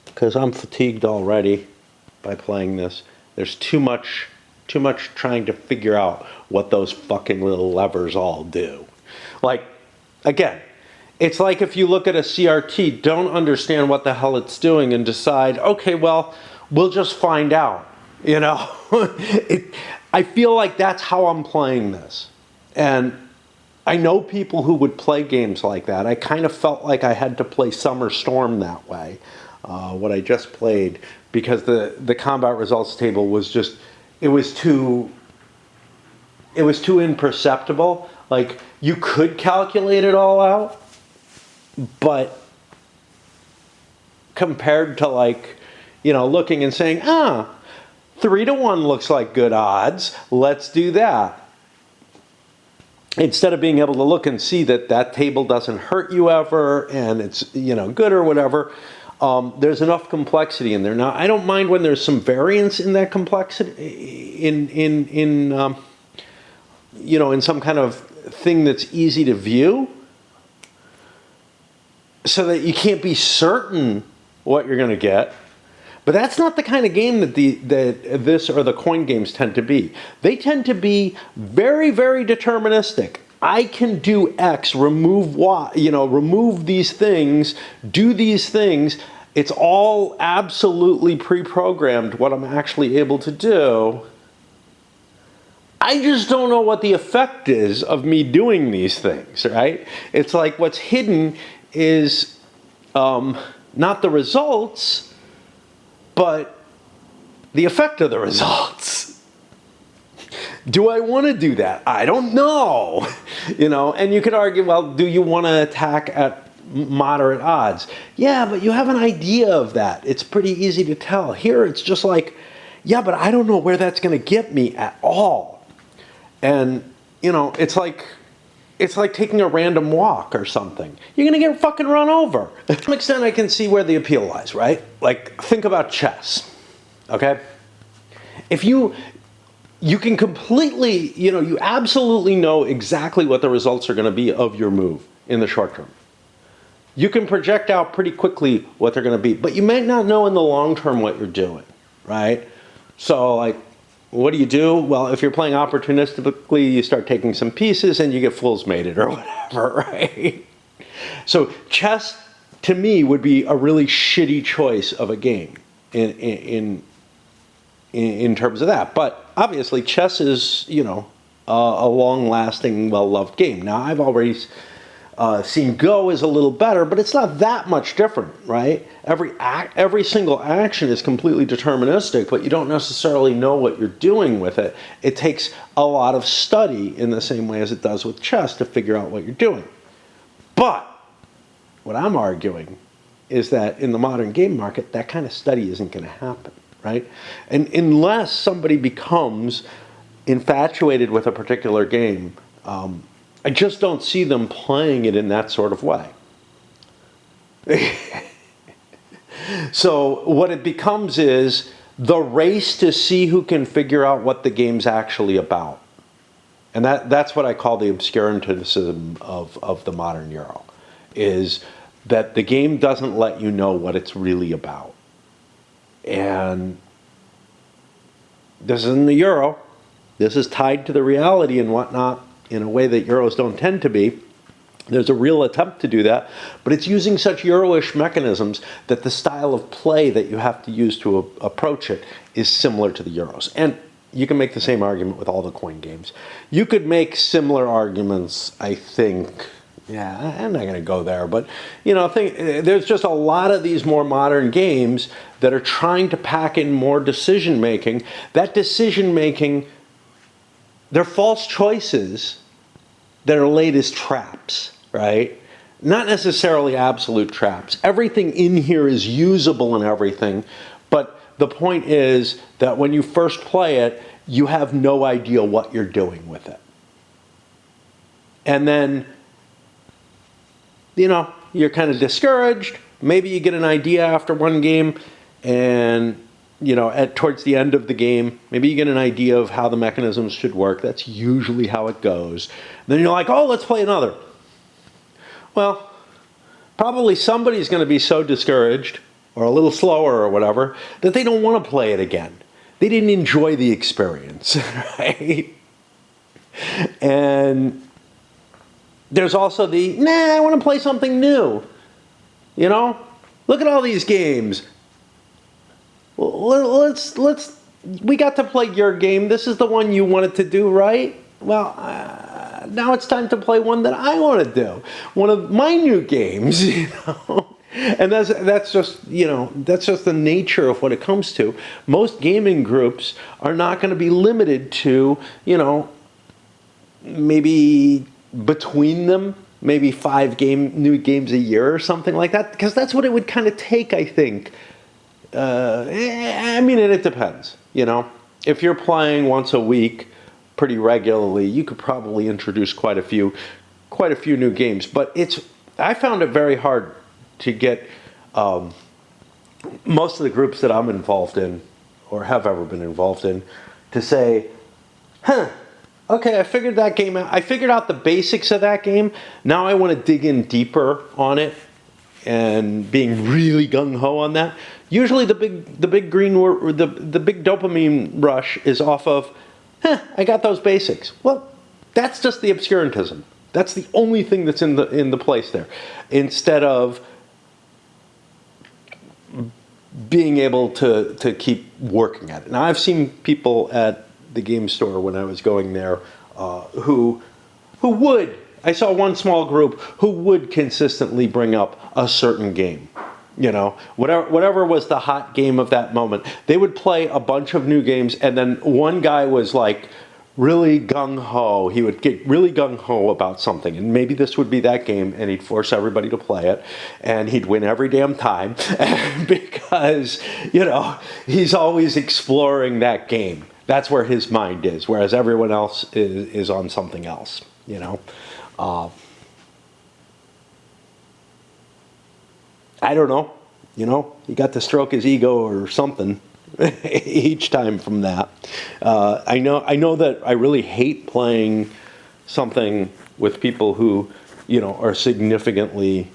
Speaker 1: because I'm fatigued already by playing this. There's too much trying to figure out what those fucking little levers all do. Like, again, it's like if you look at a CRT, don't understand what the hell it's doing and decide, okay, well, we'll just find out, you know? I feel like that's how I'm playing this. And I know people who would play games like that. I kind of felt like I had to play Summer Storm that way, what I just played, because the combat results table was just, it was too imperceptible. Like, you could calculate it all out, but compared to, like, you know, looking and saying, 3-1 looks like good odds, let's do that. Instead of being able to look and see that table doesn't hurt you ever and it's, you know, good or whatever, there's enough complexity in there. Now, I don't mind when there's some variance in that complexity, you know, in some kind of thing that's easy to view, so that you can't be certain what you're going to get. But that's not the kind of game that this or the coin games tend to be. They tend to be very, very deterministic. I can do X, remove Y, you know, remove these things, do these things. It's all absolutely pre-programmed what I'm actually able to do. I just don't know what the effect is of me doing these things, right? It's like what's hidden is not the results, but the effect of the results. Do I want to do that? I don't know. You know, and you could argue, well, do you want to attack at moderate odds? Yeah, but you have an idea of that. It's pretty easy to tell. Here, it's just like, yeah, but I don't know where that's going to get me at all. And, you know, it's like taking a random walk or something. You're going to get fucking run over. To some extent, I can see where the appeal lies, right? Like, think about chess, okay? If you can completely, you know, you absolutely know exactly what the results are going to be of your move in the short term. You can project out pretty quickly what they're going to be, but you might not know in the long term what you're doing, right? So, like, what do? Well, if you're playing opportunistically, you start taking some pieces and you get fool's mated or whatever, right? So chess, to me, would be a really shitty choice of a game in terms of that. But obviously, chess is, you know, a long-lasting, well-loved game. Now, I've already seen Go is a little better, but it's not that much different, right? Every single action is completely deterministic, but you don't necessarily know what you're doing with it. It takes a lot of study in the same way as it does with chess to figure out what you're doing. But what I'm arguing is that in the modern game market, that kind of study isn't going to happen, right? And unless somebody becomes infatuated with a particular game, I just don't see them playing it in that sort of way. So what it becomes is the race to see who can figure out what the game's actually about. And that's what I call the obscurantism of the modern Euro, is that the game doesn't let you know what it's really about. And this isn't the Euro. This is tied to the reality and whatnot in a way that Euros don't tend to be. There's a real attempt to do that, but it's using such Euro-ish mechanisms that the style of play that you have to use to approach it is similar to the Euros. And you can make the same argument with all the coin games. You could make similar arguments, I think. Yeah, I'm not going to go there, but there's just a lot of these more modern games that are trying to pack in more decision making. That decision making, they're false choices that are laid as traps, right? Not necessarily absolute traps. Everything in here is usable and everything, but the point is that when you first play it, you have no idea what you're doing with it. And then, you're kind of discouraged. Maybe you get an idea after one game, and towards the end of the game, maybe you get an idea of how the mechanisms should work. That's usually how it goes. Then you're like, oh, let's play another. Well, probably somebody's going to be so discouraged, or a little slower or whatever, that they don't want to play it again. They didn't enjoy the experience, right? And there's also I want to play something new. Look at all these games. We got to play your game. This is the one you wanted to do, right? Well, now it's time to play one that I want to do. One of my new games, And that's just the nature of what it comes to. Most gaming groups are not going to be limited to, maybe between them, maybe 5 new games a year or something like that, because that's what it would kind of take, I think. And it depends, If you're playing once a week pretty regularly, you could probably introduce quite a few new games. But I found it very hard to get most of the groups that I'm involved in, or have ever been involved in, to say, okay, I figured that game out. I figured out the basics of that game. Now I want to dig in deeper on it and being really gung-ho on that. Usually the big green the big dopamine rush is off of, I got those basics. Well, that's just the obscurantism. That's the only thing that's in the place there. Instead of being able to keep working at it. Now, I've seen people at the game store when I was going there who would, I saw one small group who would consistently bring up a certain game. Whatever was the hot game of that moment. They would play a bunch of new games, and then one guy was like really gung-ho. He would get really gung-ho about something, and maybe this would be that game, and he'd force everybody to play it, and he'd win every damn time because, he's always exploring that game. That's where his mind is, whereas everyone else is on something else, I don't know, he got to stroke his ego or something each time from that. I know that I really hate playing something with people who, are significantly,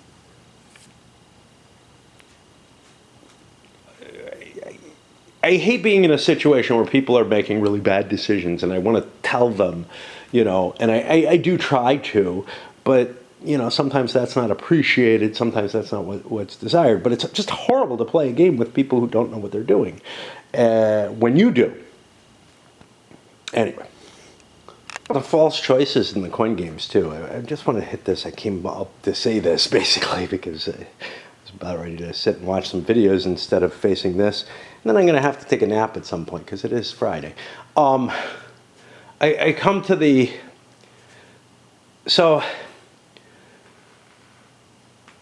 Speaker 1: I hate being in a situation where people are making really bad decisions, and I want to tell them, and I do try to, but sometimes that's not appreciated. Sometimes that's not what's desired. But it's just horrible to play a game with people who don't know what they're doing when you do. Anyway, the false choices in the coin games too. I just want to hit this. I came up to say this basically because I was about ready to sit and watch some videos instead of facing this. And then I'm going to have to take a nap at some point because it is Friday. I come to the... So...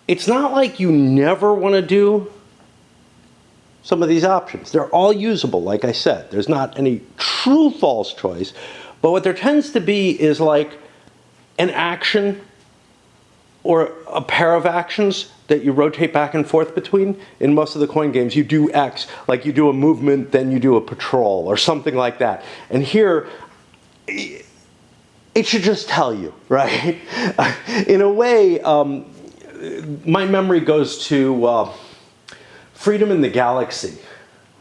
Speaker 1: It's not like you never want to do some of these options. They're all usable, like I said. There's not any true false choice. But what there tends to be is like an action or a pair of actions that you rotate back and forth between. In most of the coin games, you do X, like you do a movement, then you do a patrol, or something like that. And here, it should just tell you, right? In a way, my memory goes to Freedom in the Galaxy.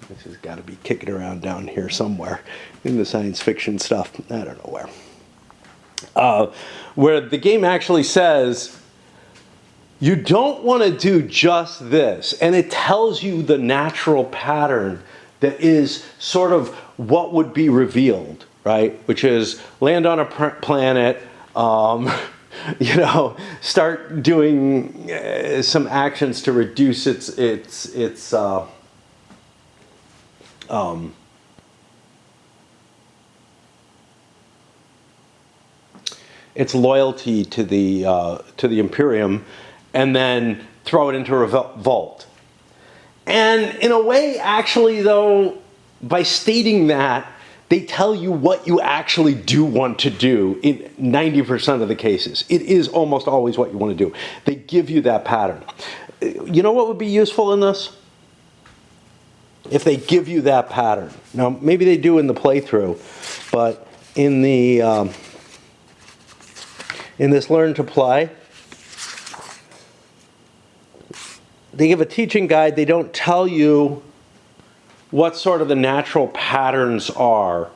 Speaker 1: This has got to be kicking around down here somewhere in the science fiction stuff. I don't know where the game actually says, you don't want to do just this. And it tells you the natural pattern that is sort of what would be revealed, right? Which is land on a planet, you know, start doing some actions to reduce its loyalty to the Imperium, and then throw it into a vault. And in a way, actually, though, by stating that, they tell you what you actually do want to do in 90% of the cases. It is almost always what you want to do. They give you that pattern. You know what would be useful in this? If they give you that pattern. Now, maybe they do in the playthrough, but in the in this Learn to Play, they give a teaching guide. They don't tell you what sort of the natural patterns are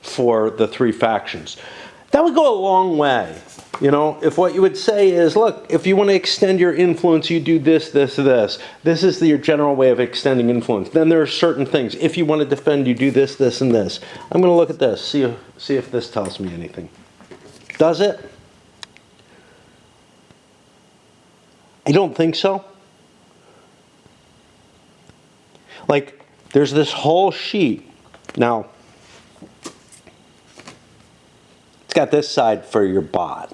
Speaker 1: for the three factions. That would go a long way. You know, if what you would say is, look, if you want to extend your influence, you do this, this, this. This is your general way of extending influence. Then there are certain things. If you want to defend, you do this, this, and this. I'm going to look at this, see if this tells me anything. Does it? I don't think so. Like, there's this whole sheet. Now, it's got this side for your bot,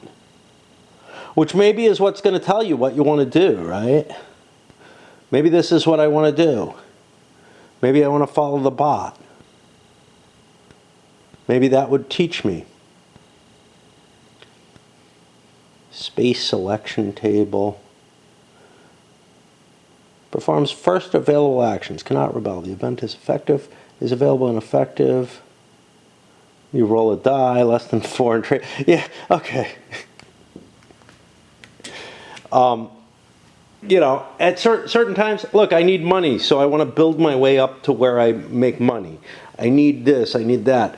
Speaker 1: which maybe is what's going to tell you what you want to do, right? Maybe this is what I want to do. Maybe I want to follow the bot. Maybe that would teach me. Space selection table. Performs first available actions. Cannot rebel. The event is effective. Is available and effective. You roll a die. Less than 4 and trade. Yeah, okay. You know, at certain times, look, I need money, so I want to build my way up to where I make money. I need this. I need that.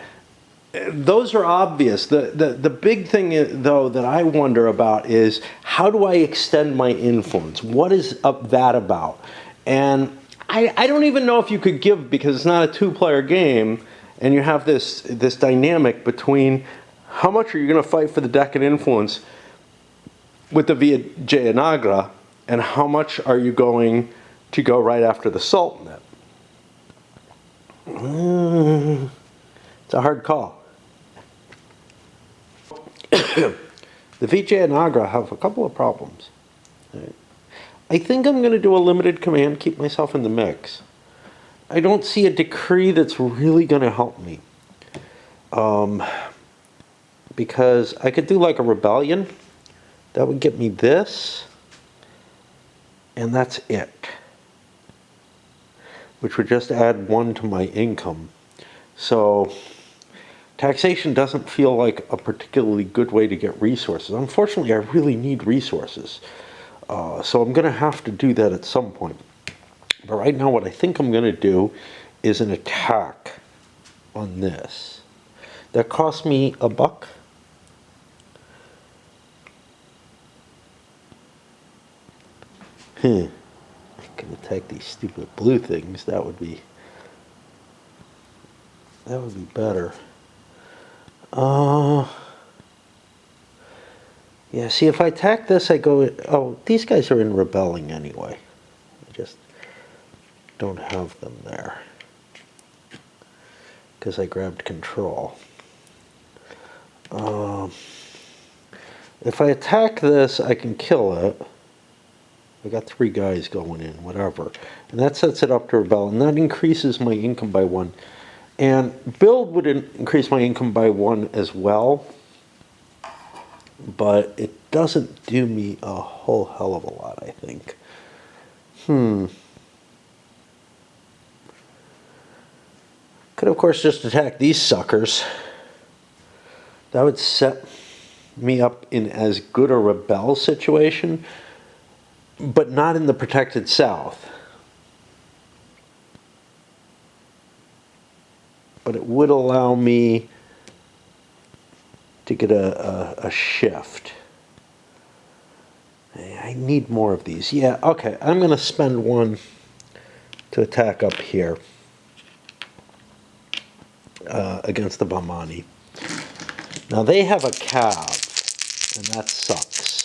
Speaker 1: Those are obvious. The big thing, though, that I wonder about is, how do I extend my influence? What is that about? And I don't even know if you could give, because it's not a two-player game, and you have this dynamic between how much are you going to fight for the Deccan influence with the Vijayagagara, and how much are you going to go right after the Sultanate? It's a hard call. The Vijayagagara have a couple of problems. Right? I think I'm going to do a limited command, keep myself in the mix. I don't see a decree that's really going to help me. Because I could do like a rebellion. That would get me this. And that's it. Which would just add 1 to my income. So taxation doesn't feel like a particularly good way to get resources. Unfortunately, I really need resources. So I'm going to have to do that at some point. But right now, what I think I'm going to do is an attack on this. That cost me $1. I can attack these stupid blue things. That would be better. Yeah, see, if I attack this, I go... Oh, these guys are in rebelling anyway. I just don't have them there. Because I grabbed control. If I attack this, I can kill it. I got 3 guys going in, whatever. And that sets it up to rebel, and that increases my income by 1. And build would increase my income by 1 as well. but it doesn't do me a whole hell of a lot, I think. Could, of course, just attack these suckers. That would set me up in as good a rebel situation, but not in the protected south. But it would allow me to get a shift. I need more of these. Yeah, okay, I'm going to spend one to attack up here against the Bahmani. Now they have a cav, and that sucks.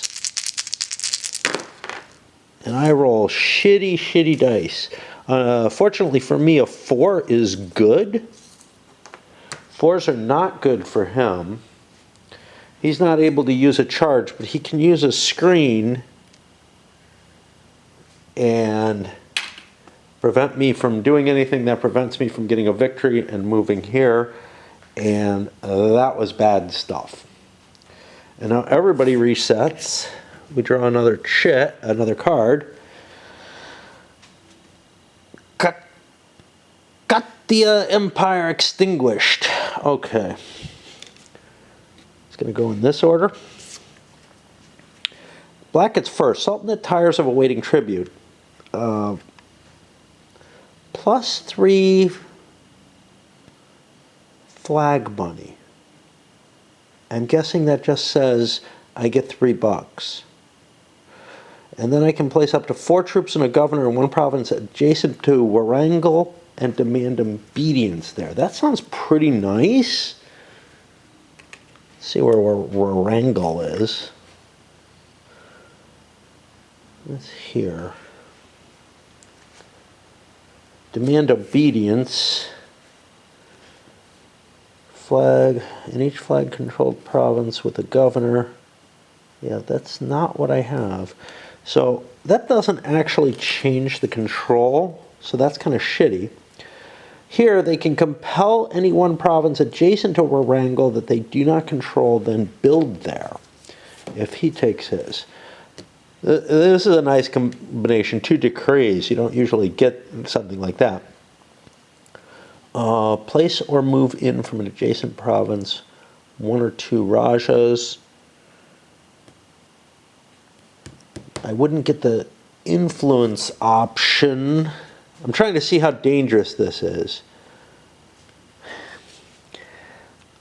Speaker 1: And I roll shitty dice. Fortunately for me, a 4 is good. 4s are not good for him. He's not able to use a charge, but he can use a screen and prevent me from doing anything that prevents me from getting a victory and moving here. And that was bad stuff. And now everybody resets. We draw another card. Got the Empire extinguished. Okay. It's going to go in this order. Black gets first. Sultanate tires of awaiting tribute. +3 flag money. I'm guessing that just says I get $3. And then I can place up to 4 troops and a governor in one province adjacent to Warangal and demand obedience there. That sounds pretty nice. Let's see where Warangal is. It's here. Demand obedience. Flag in each flag-controlled province with a governor. Yeah, that's not what I have. So that doesn't actually change the control, so that's kind of shitty. Here, they can compel any one province adjacent to Warangal that they do not control, then build there, if he takes his. This is a nice combination. 2 decrees. You don't usually get something like that. Place or move in from an adjacent province 1 or 2 Rajas. I wouldn't get the influence option. I'm trying to see how dangerous this is.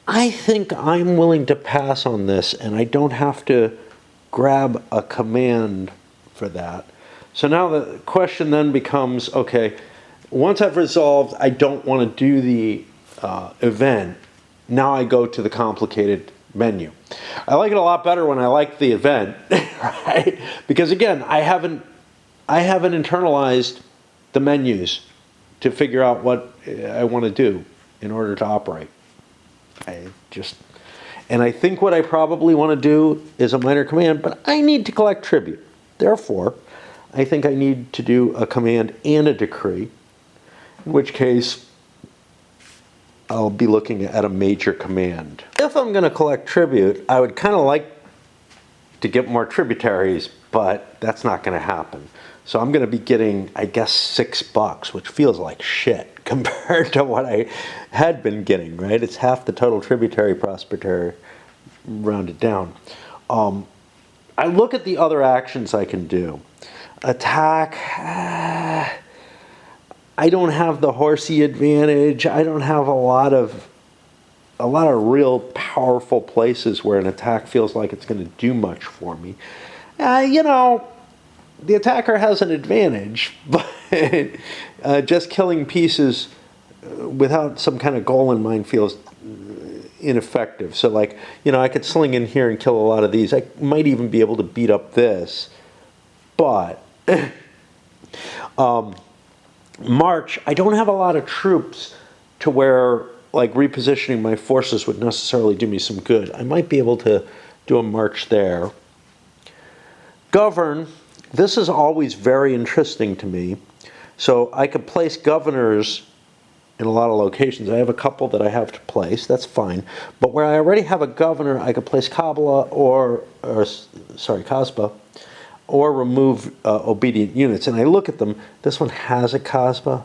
Speaker 1: I think I'm willing to pass on this, and I don't have to grab a command for that. So now the question then becomes, okay, once I've resolved I don't want to do the event, now I go to the complicated menu. I like it a lot better when I like the event, right? Because again, I haven't internalized the menus to figure out what I want to do in order to operate. And I think what I probably want to do is a minor command, but I need to collect tribute. Therefore, I think I need to do a command and a decree, in which case I'll be looking at a major command. If I'm going to collect tribute, I would kind of like to get more tributaries, but that's not going to happen. So I'm going to be getting, I guess, $6, which feels like shit compared to what I had been getting, right? It's half the total tributary prosperity rounded down. I look at the other actions I can do. Attack. I don't have the horsey advantage. I don't have a lot of real powerful places where an attack feels like it's going to do much for me. You know, the attacker has an advantage, but just killing pieces without some kind of goal in mind feels ineffective. So, like, you know, I could sling in here and kill a lot of these. I might even be able to beat up this, but March, I don't have a lot of troops to where, like, repositioning my forces would necessarily do me some good. I might be able to do a march there. Govern. This is always very interesting to me. So I could place governors in a lot of locations. I have a couple that I have to place. That's fine. But where I already have a governor, I could place Kabbalah Kasbah, or remove obedient units. And I look at them. This one has a Kasbah.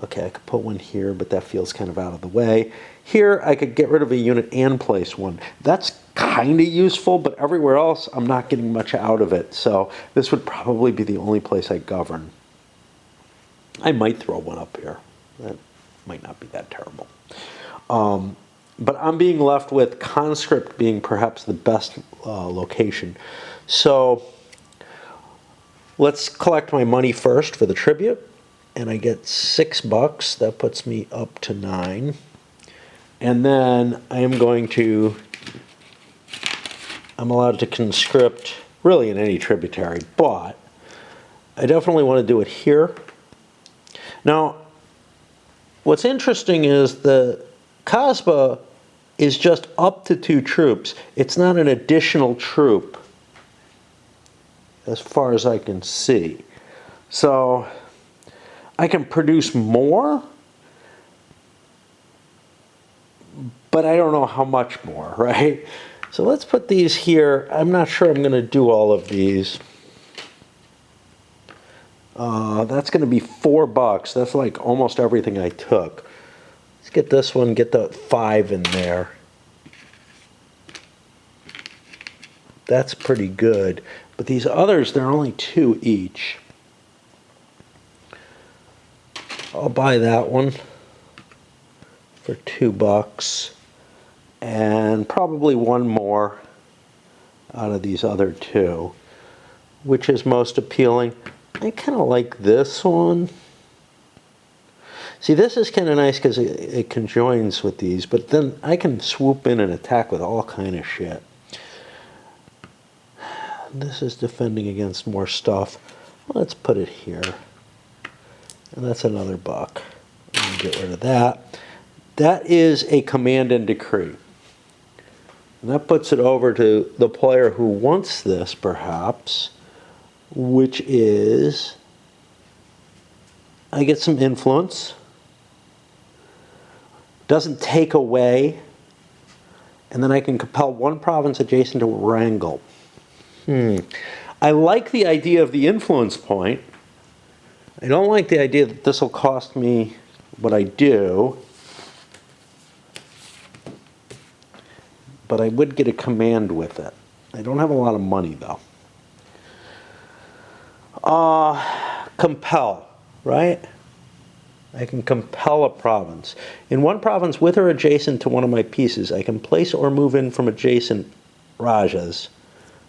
Speaker 1: Okay, I could put one here, but that feels kind of out of the way. Here, I could get rid of a unit and place one. That's kind of useful, but everywhere else, I'm not getting much out of it. So this would probably be the only place I govern. I might throw one up here. That might not be that terrible. But I'm being left with conscript being perhaps the best location. So let's collect my money first for the tribute. And I get $6. That puts me up to 9. And then I'm allowed to conscript really in any tributary, but I definitely want to do it here. Now, what's interesting is the Kasbah is just up to 2 troops. It's not an additional troop, as far as I can see. So I can produce more, but I don't know how much more, right? So let's put these here. I'm not sure I'm going to do all of these. That's going to be $4. That's like almost everything I took. Let's get this one, get the 5 in there. That's pretty good. But these others, they're only 2 each. I'll buy that one for $2 and probably one more out of these other 2. Which is most appealing? I kind of like this one. See, this is kind of nice because it conjoins with these, but then I can swoop in and attack with all kind of shit. This is defending against more stuff. Let's put it here. And that's another $1. Get rid of that. That is a command and decree. And that puts it over to the player who wants this, perhaps, which is I get some influence. Doesn't take away. And then I can compel 1 province adjacent to Wrangel. I like the idea of the influence point. I don't like the idea that this will cost me what I do, but I would get a command with it. I don't have a lot of money, though. Compel, right? I can compel a province. In 1 province with or adjacent to one of my pieces, I can place or move in from adjacent rajas.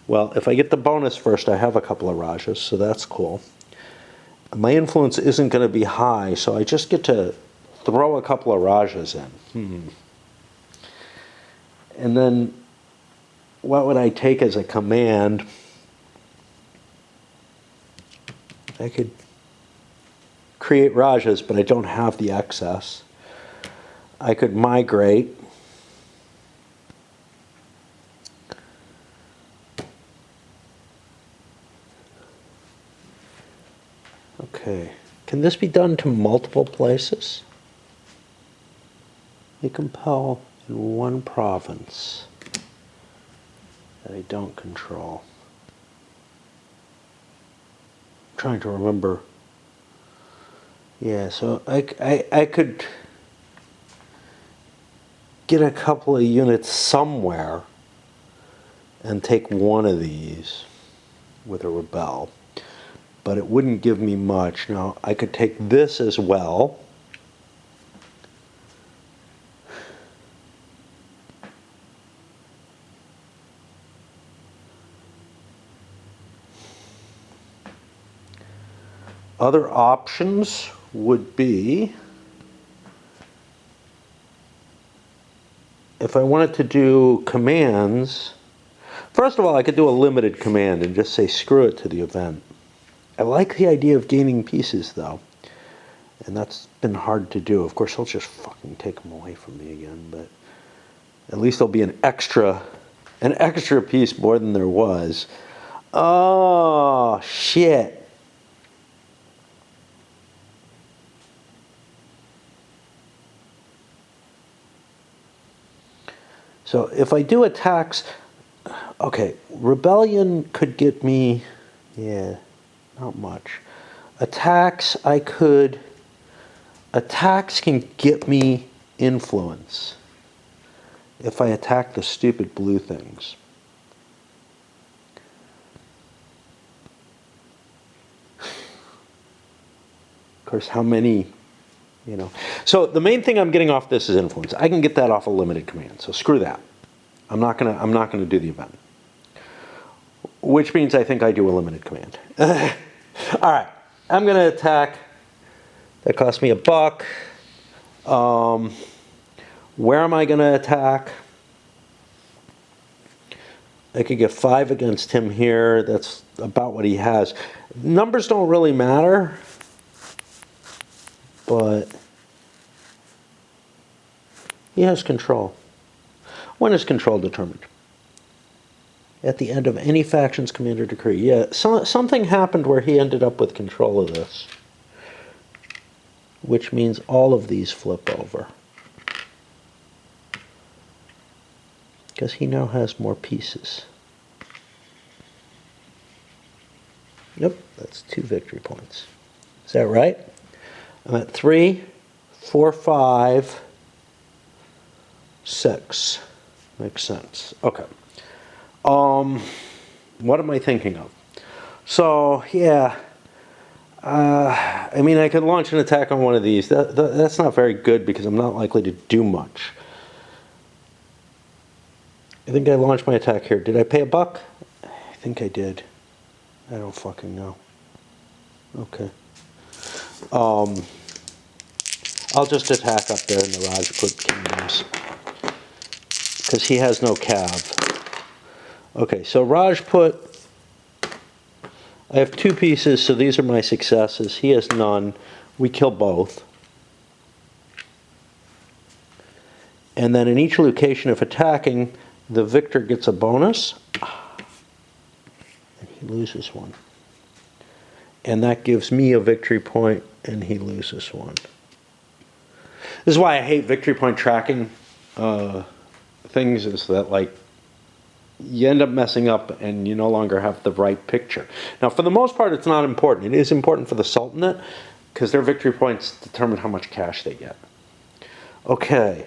Speaker 1: Well, if I get the bonus first, I have a couple of rajas, so that's cool. My influence isn't going to be high, so I just get to throw a couple of rajas in. And then what would I take as a command? I could create rajas, but I don't have the excess. I could migrate. Okay. Can this be done to multiple places? You compel in 1 province that I don't control. I'm trying to remember. Yeah, so I could get a couple of units somewhere and take one of these with a rebel. But it wouldn't give me much. Now, I could take this as well. Other options would be, if I wanted to do commands, first of all, I could do a limited command and just say screw it to the event. I like the idea of gaining pieces, though, and that's been hard to do. Of course, he'll just fucking take them away from me again, but at least there'll be an extra piece more than there was. Oh, shit. So if I do attacks, okay, rebellion could get me, yeah, not much. Attacks, attacks can get me influence if I attack the stupid blue things. Of course, how many, you know. So the main thing I'm getting off this is influence. I can get that off a limited command, so screw that. I'm not gonna do the event. Which means I think I do a limited command. All right, I'm gonna attack. That cost me $1. Where am I gonna attack? I could get 5 against him here. That's about what he has. Numbers don't really matter, but he has control. When is control determined? At the end of any faction's command or decree. Yeah, something happened where he ended up with control of this, which means all of these flip over, because he now has more pieces. Yep, that's 2 victory points. Is that right? I'm at 3, 4, 5, 6. Makes sense. Okay. What am I thinking of? So, yeah. I mean, I could launch an attack on one of these. That's not very good because I'm not likely to do much. I think I launched my attack here. Did I pay $1? I think I did. I don't fucking know. Okay. I'll just attack up there in the Rajput kingdoms, because he has no cav. Okay, so Rajput, I have 2 pieces, so these are my successes. He has none. We kill both. And then in each location, if attacking, the victor gets a bonus, and he loses 1. And that gives me a victory point, and he loses 1. This is why I hate victory point tracking things, is that, like, you end up messing up and you no longer have the right picture. Now, for the most part, it's not important. It is important for the Sultanate, because their victory points determine how much cash they get. Okay,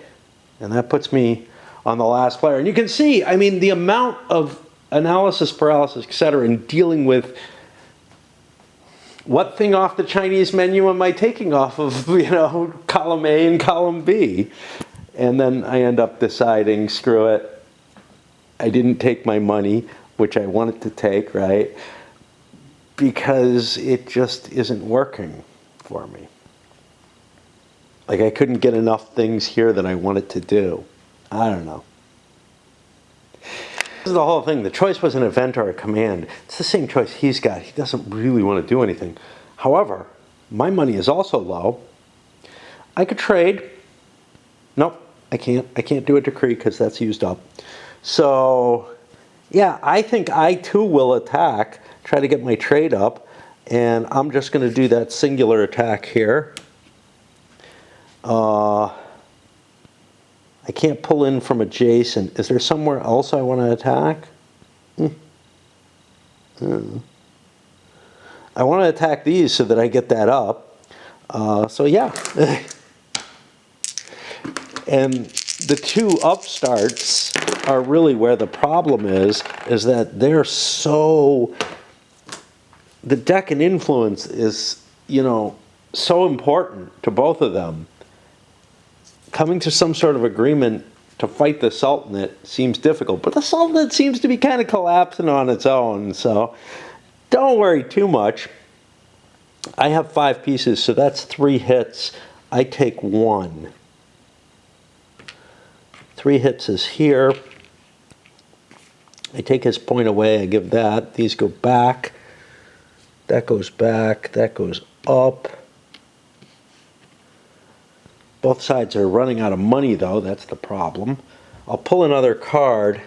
Speaker 1: and that puts me on the last player. And you can see, I mean, the amount of analysis, paralysis, etc., in dealing with what thing off the Chinese menu am I taking off of, you know, column A and column B? And then I end up deciding, screw it. I didn't take my money, which I wanted to take, right? Because it just isn't working for me. Like, I couldn't get enough things here that I wanted to do. I don't know. This is the whole thing. The choice was an event or a command. It's the same choice he's got. He doesn't really want to do anything. However, my money is also low. I could trade. Nope, I can't. I can't do a decree because that's used up. So, yeah, I think I too will attack, try to get my trade up, and I'm just going to do that singular attack here. I can't pull in from adjacent. Is there somewhere else I want to attack? I want to attack these so that I get that up. So yeah. And the 2 upstarts are really where the problem is that they're so, the Deccan influence is, you know, so important to both of them. Coming to some sort of agreement to fight the Sultanate seems difficult, but the Sultanate seems to be kind of collapsing on its own, so don't worry too much. I have 5 pieces, so that's 3 hits. I take 1. 3 hits is here. I take his point away, I give that. These go back. That goes back. That goes up. Both sides are running out of money, though. That's the problem. I'll pull another card.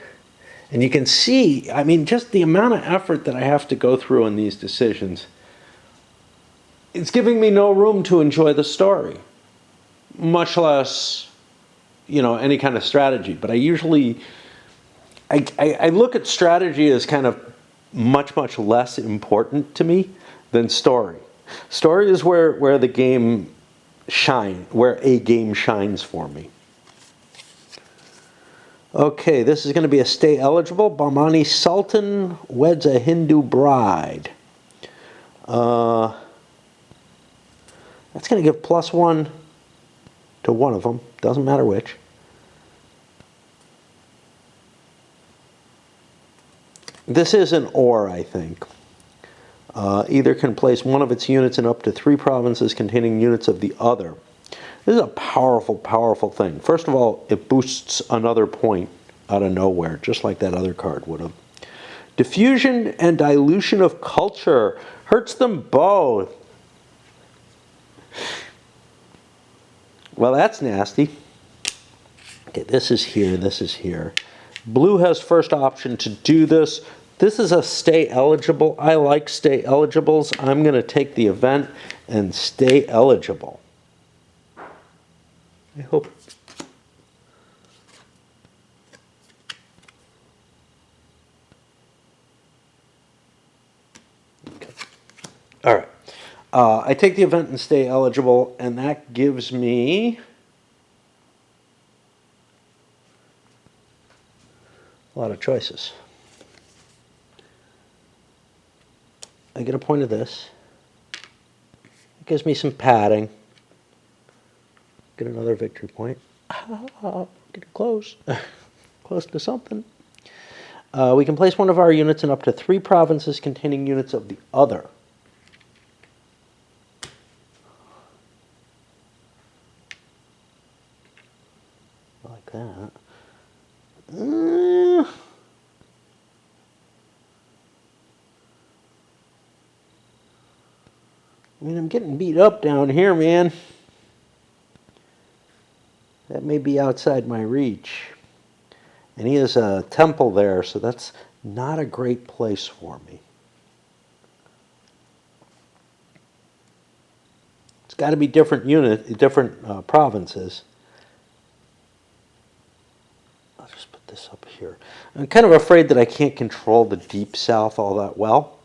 Speaker 1: And you can see, I mean, just the amount of effort that I have to go through on these decisions. It's giving me no room to enjoy the story. Much less, any kind of strategy. But I usually, I look at strategy as kind of much, much less important to me than story. Story is where the game where a game shines for me. Okay, this is going to be a stay eligible. Bahmani Sultan weds a Hindu bride. That's going to give +1 to one of them. Doesn't matter which. This is an or, I think. Either can place one of its units in up to 3 provinces containing units of the other. This is a powerful, powerful thing. First of all, it boosts another point out of nowhere, just like that other card would have. Diffusion and dilution of culture hurts them both. Well, that's nasty. Okay, this is here, this is here. Blue has first option to do this. This is a stay eligible. I like stay eligibles. I'm going to take the event and stay eligible. I hope. Okay. All right. I take the event and stay eligible, and that gives me a lot of choices. I get a point of this. It gives me some padding. Get another victory point. Getting close. Close to something. We can place one of our units in up to 3 provinces containing units of the other. Like that. I mean, I'm getting beat up down here, man. That may be outside my reach. And he has a temple there, so that's not a great place for me. It's got to be different provinces. I'll just put this up here. I'm kind of afraid that I can't control the deep south all that well.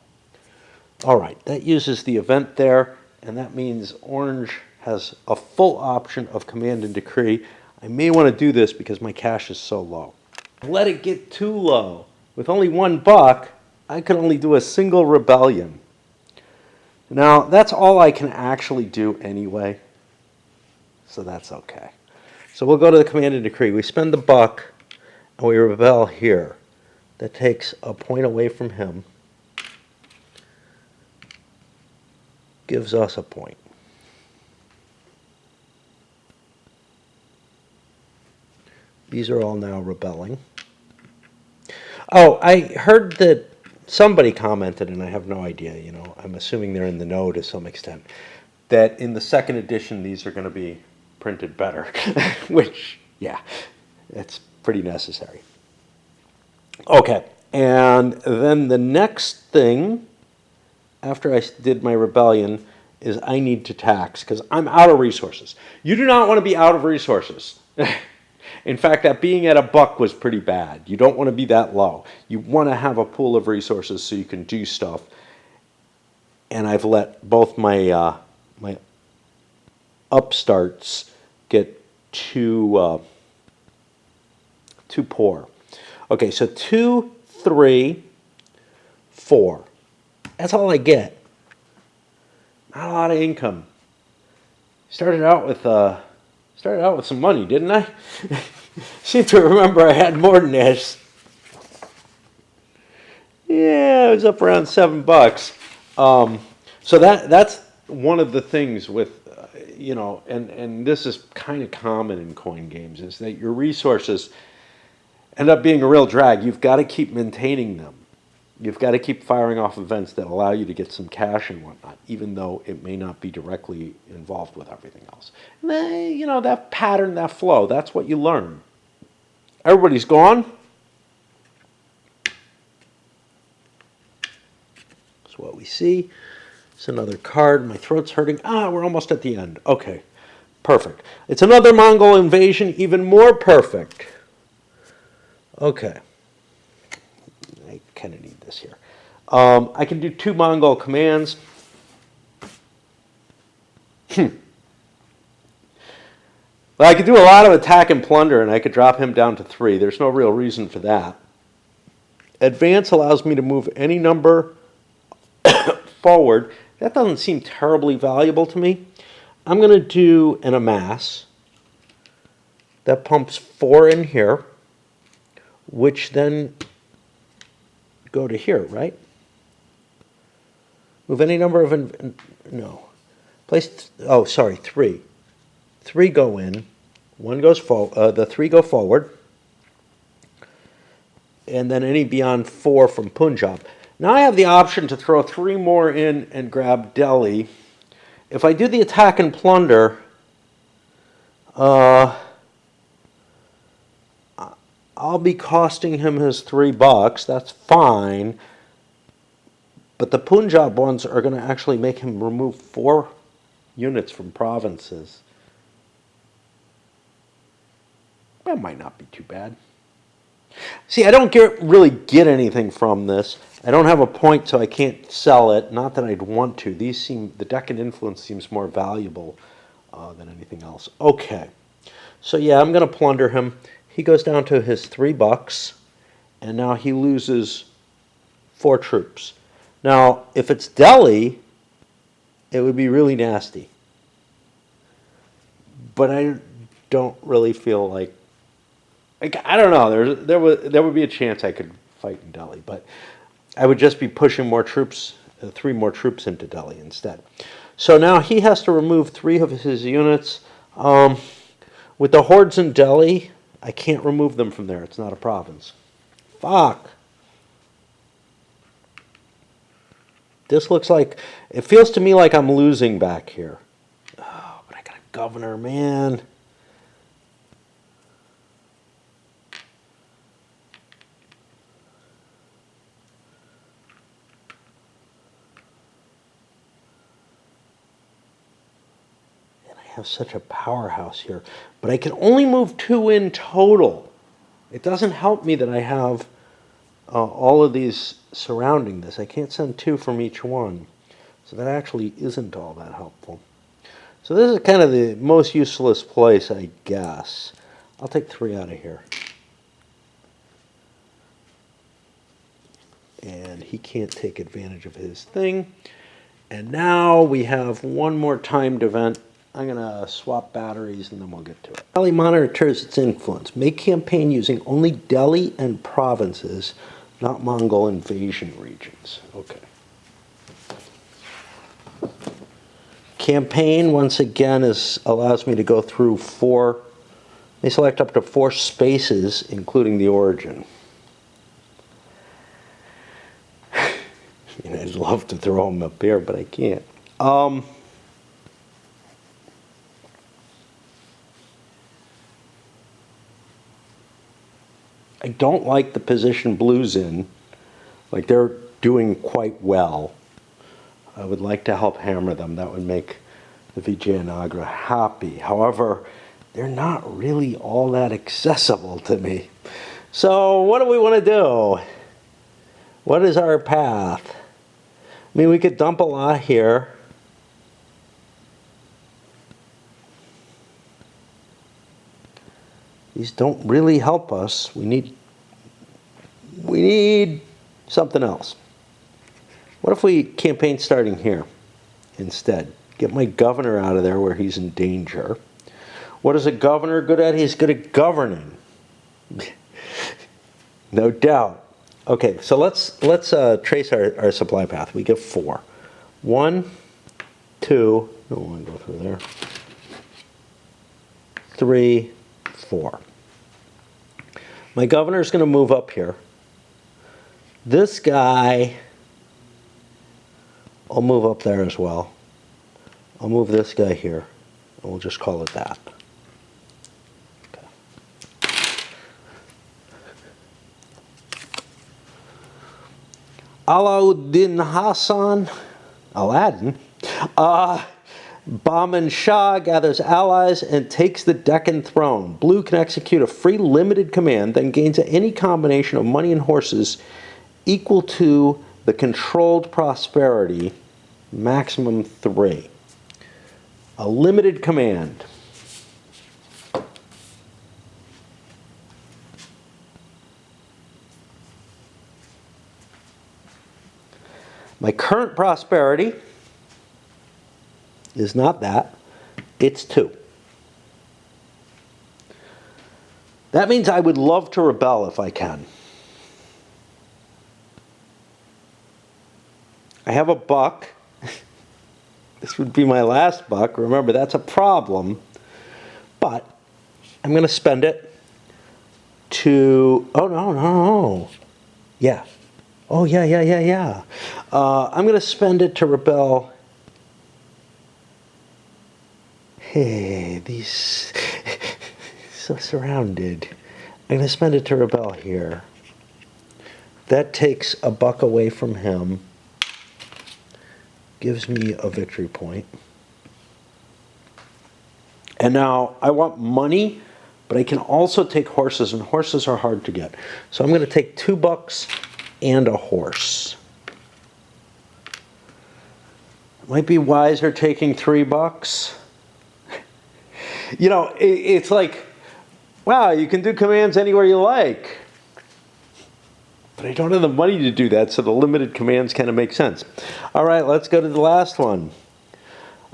Speaker 1: All right, that uses the event there, and that means orange has a full option of command and decree. I may want to do this because my cash is so low. Let it get too low. With only $1, I can only do a single rebellion. Now, that's all I can actually do anyway, so that's okay. So we'll go to the command and decree. We spend the $1, and we rebel here. That takes a point away from him. Gives us a point. These are all now rebelling. Oh, I heard that somebody commented, and I have no idea, I'm assuming they're in the know to some extent, that in the second edition these are going to be printed better, which, yeah, that's pretty necessary. Okay, and then the next thing after I did my rebellion is I need to tax because I'm out of resources. You do not want to be out of resources. In fact, that being at $1 was pretty bad. You don't want to be that low. You want to have a pool of resources so you can do stuff. And I've let both my my upstarts get too poor. Okay, so 2, 3, 4. That's all I get. Not a lot of income. Started out with some money, didn't I? Seem to remember I had more than this. Yeah, it was up around $7. So that's one of the things with and this is kind of common in coin games, is that your resources end up being a real drag. You've got to keep maintaining them. You've got to keep firing off events that allow you to get some cash and whatnot, even though it may not be directly involved with everything else. And then, that pattern, that flow, that's what you learn. Everybody's gone. That's what we see. It's another card. My throat's hurting. We're almost at the end. Okay. Perfect. It's another Mongol invasion, even more perfect. Okay. I kind of need this here. I can do 2 Mongol commands. Well, I could do a lot of attack and plunder, and I could drop him down to 3. There's no real reason for that. Advance allows me to move any number forward. That doesn't seem terribly valuable to me. I'm going to do an amass. That pumps 4 in here, which then go to here, right? Move any number of... no. Place... oh, sorry, 3. 3 go in. 1 goes forward. The 3 go forward. And then any beyond 4 from Punjab. Now I have the option to throw 3 more in and grab Delhi. If I do the attack and plunder, I'll be costing him his $3. That's fine. But the Punjab ones are going to actually make him remove 4 units from provinces. That might not be too bad. See, I don't really get anything from this. I don't have a point, so I can't sell it. Not that I'd want to. The Deccan influence seems more valuable than anything else. Okay. So yeah, I'm going to plunder him. He goes down to his $3, and now he loses 4 troops. Now, if it's Delhi, it would be really nasty. But I don't really feel like I don't know. There would be a chance I could fight in Delhi, but I would just be pushing more troops, 3 more troops into Delhi instead. So now he has to remove 3 of his units. With the hordes in Delhi, I can't remove them from there. It's not a province. Fuck. This looks like, it feels to me like I'm losing back here. Oh, but I got a governor, man. Have such a powerhouse here, but I can only move 2 in total. It doesn't help me that I have all of these surrounding this. I can't send 2 from each one, so that actually isn't all that helpful. So this is kind of the most useless place, I guess. I'll take 3 out of here. And he can't take advantage of his thing. And now we have one more timed event. I'm going to swap batteries and then we'll get to it. Delhi monitors its influence. Make campaign using only Delhi and provinces, not Mongol invasion regions. Okay. Campaign, once again, allows me to go through 4. They select up to 4 spaces, including the origin. I'd love to throw them up here, but I can't. I don't like the position blue's in. Like, they're doing quite well. I would like to help hammer them. That would make the Vijayagagara happy. However, they're not really all that accessible to me. So what do we want to do? What is our path? I mean, we could dump a lot here. These don't really help us. We need something else. What if we campaign starting here instead? Get my governor out of there where he's in danger. What is a governor good at? He's good at governing. No doubt. Okay, so let's trace our supply path. We get 4. 1, 2, don't want to go through there. 3, 4. My governor's going to move up here. This guy, I'll move up there as well. I'll move this guy here, and we'll just call it that. Okay. Alauddin Hassan, Aladdin, Bahman Shah gathers allies and takes the Deccan throne. Blue can execute a free limited command, then gains any combination of money and horses equal to the controlled prosperity, maximum 3. A limited command. My current prosperity is not that, it's 2. That means I would love to rebel if I can. I have a buck. This would be my last buck. Remember, that's a problem. But I'm going to spend it to... Oh, no. Yeah. Oh, yeah. I'm going to spend it to rebel. Hey, these... so surrounded. I'm going to spend it to rebel here. That takes a buck away from him. Gives me a victory point. And now I want money, but I can also take horses, and horses are hard to get. So I'm going to take 2 bucks and a horse. Might be wiser taking 3 bucks. You know, it's like, wow, you can do commands anywhere you like. But I don't have the money to do that, so the limited commands kind of make sense. All right, let's go to the last one.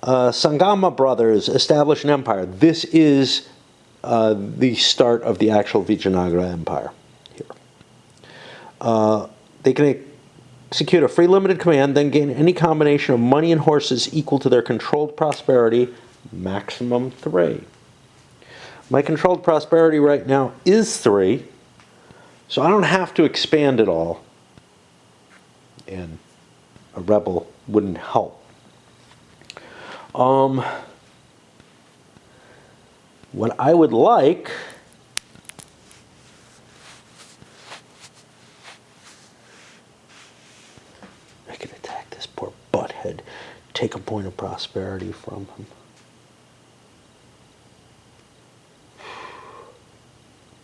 Speaker 1: Sangama brothers establish an empire. This is the start of the actual Vijayagagara Empire here. They can execute a free limited command, then gain any combination of money and horses equal to their controlled prosperity, maximum 3. My controlled prosperity right now is 3. So I don't have to expand it all, and a rebel wouldn't help. What I would like, I could attack this poor butthead, take a point of prosperity from him.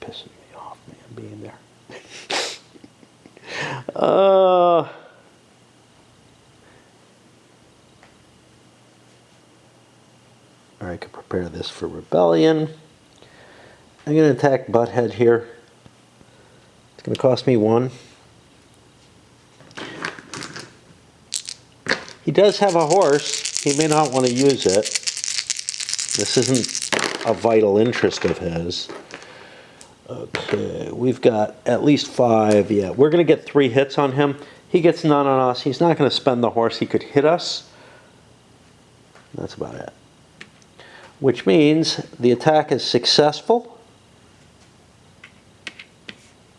Speaker 1: Pissing me off, man, being there. I could prepare this for rebellion. I'm going to attack Butthead here. It's going to cost me 1. He does have a horse. He may not want to use it. This isn't a vital interest of his. Okay, we've got at least 5. Yeah, we're going to get 3 hits on him. He gets none on us. He's not going to spend the horse. He could hit us. That's about it. Which means the attack is successful.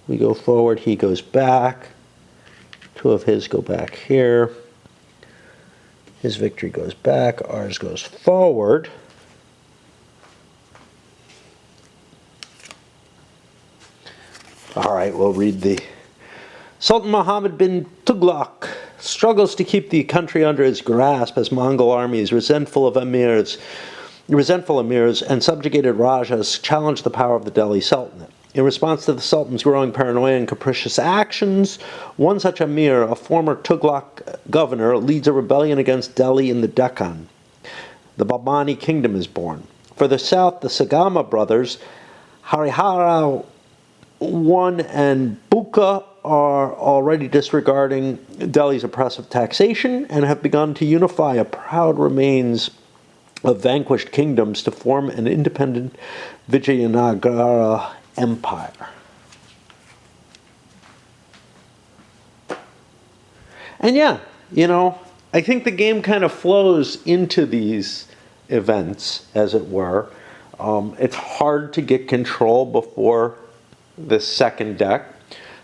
Speaker 1: We go forward. He goes back. 2 of his go back here. His victory goes back. Ours goes forward. All right, we'll read the... Sultan Muhammad bin Tughlaq struggles to keep the country under his grasp as Mongol armies, resentful emirs and subjugated rajas challenge the power of the Delhi Sultanate. In response to the Sultan's growing paranoia and capricious actions, one such emir, a former Tughlaq governor, leads a rebellion against Delhi in the Deccan. The Babani kingdom is born. Further south, the Sagama brothers, Harihara I and Buka, are already disregarding Delhi's oppressive taxation and have begun to unify a proud remains of vanquished kingdoms to form an independent Vijayagagara empire. And yeah, you know, I think the game kind of flows into these events, as it were. It's hard to get control before the second deck.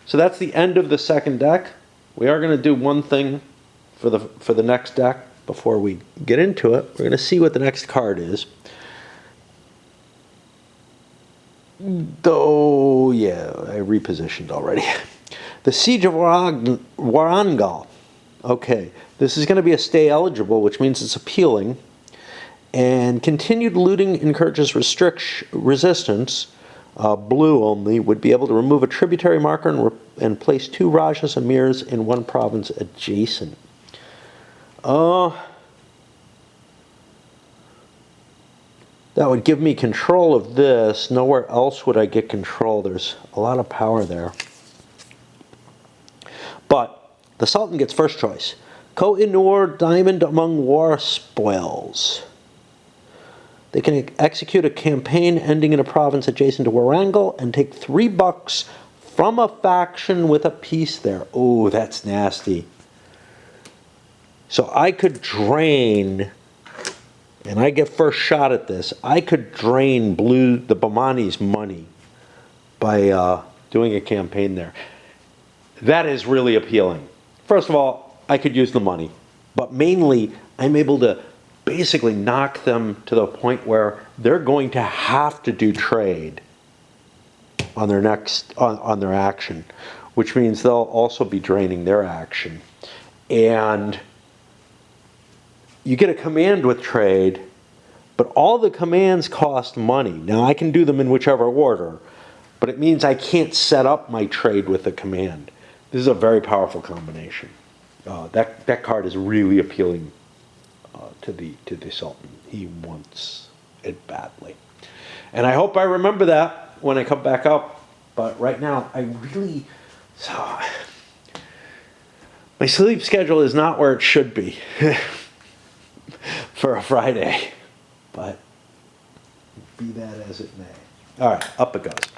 Speaker 1: So that's the end of the second deck. We are going to do one thing for the next deck before we get into it. We're going to see what the next card is. Though, yeah, I repositioned already. The Siege of Warangal. Okay, this is going to be a stay eligible, which means it's appealing. And continued looting encourages resistance. Blue only would be able to remove a tributary marker and place 2 Rajas Amirs in one province adjacent. That would give me control of this. Nowhere else would I get control. There's a lot of power there. But the Sultan gets first choice. Koh-i-Noor diamond among war spoils. They can execute a campaign ending in a province adjacent to Warangal and take $3 from a faction with a piece there. Oh, that's nasty. So I could drain, and I get first shot at this, I could drain the Bahmani's money by doing a campaign there. That is really appealing. First of all, I could use the money, but mainly I'm able to basically knock them to the point where they're going to have to do trade on their on their action, which means they'll also be draining their action. And you get a command with trade, but all the commands cost money. Now I can do them in whichever order, but it means I can't set up my trade with the command. This is a very powerful combination. That card is really appealing to the Sultan. He wants it badly. And I hope I remember that when I come back up. But right now, my sleep schedule is not where it should be for a Friday. But be that as it may. All right, up it goes.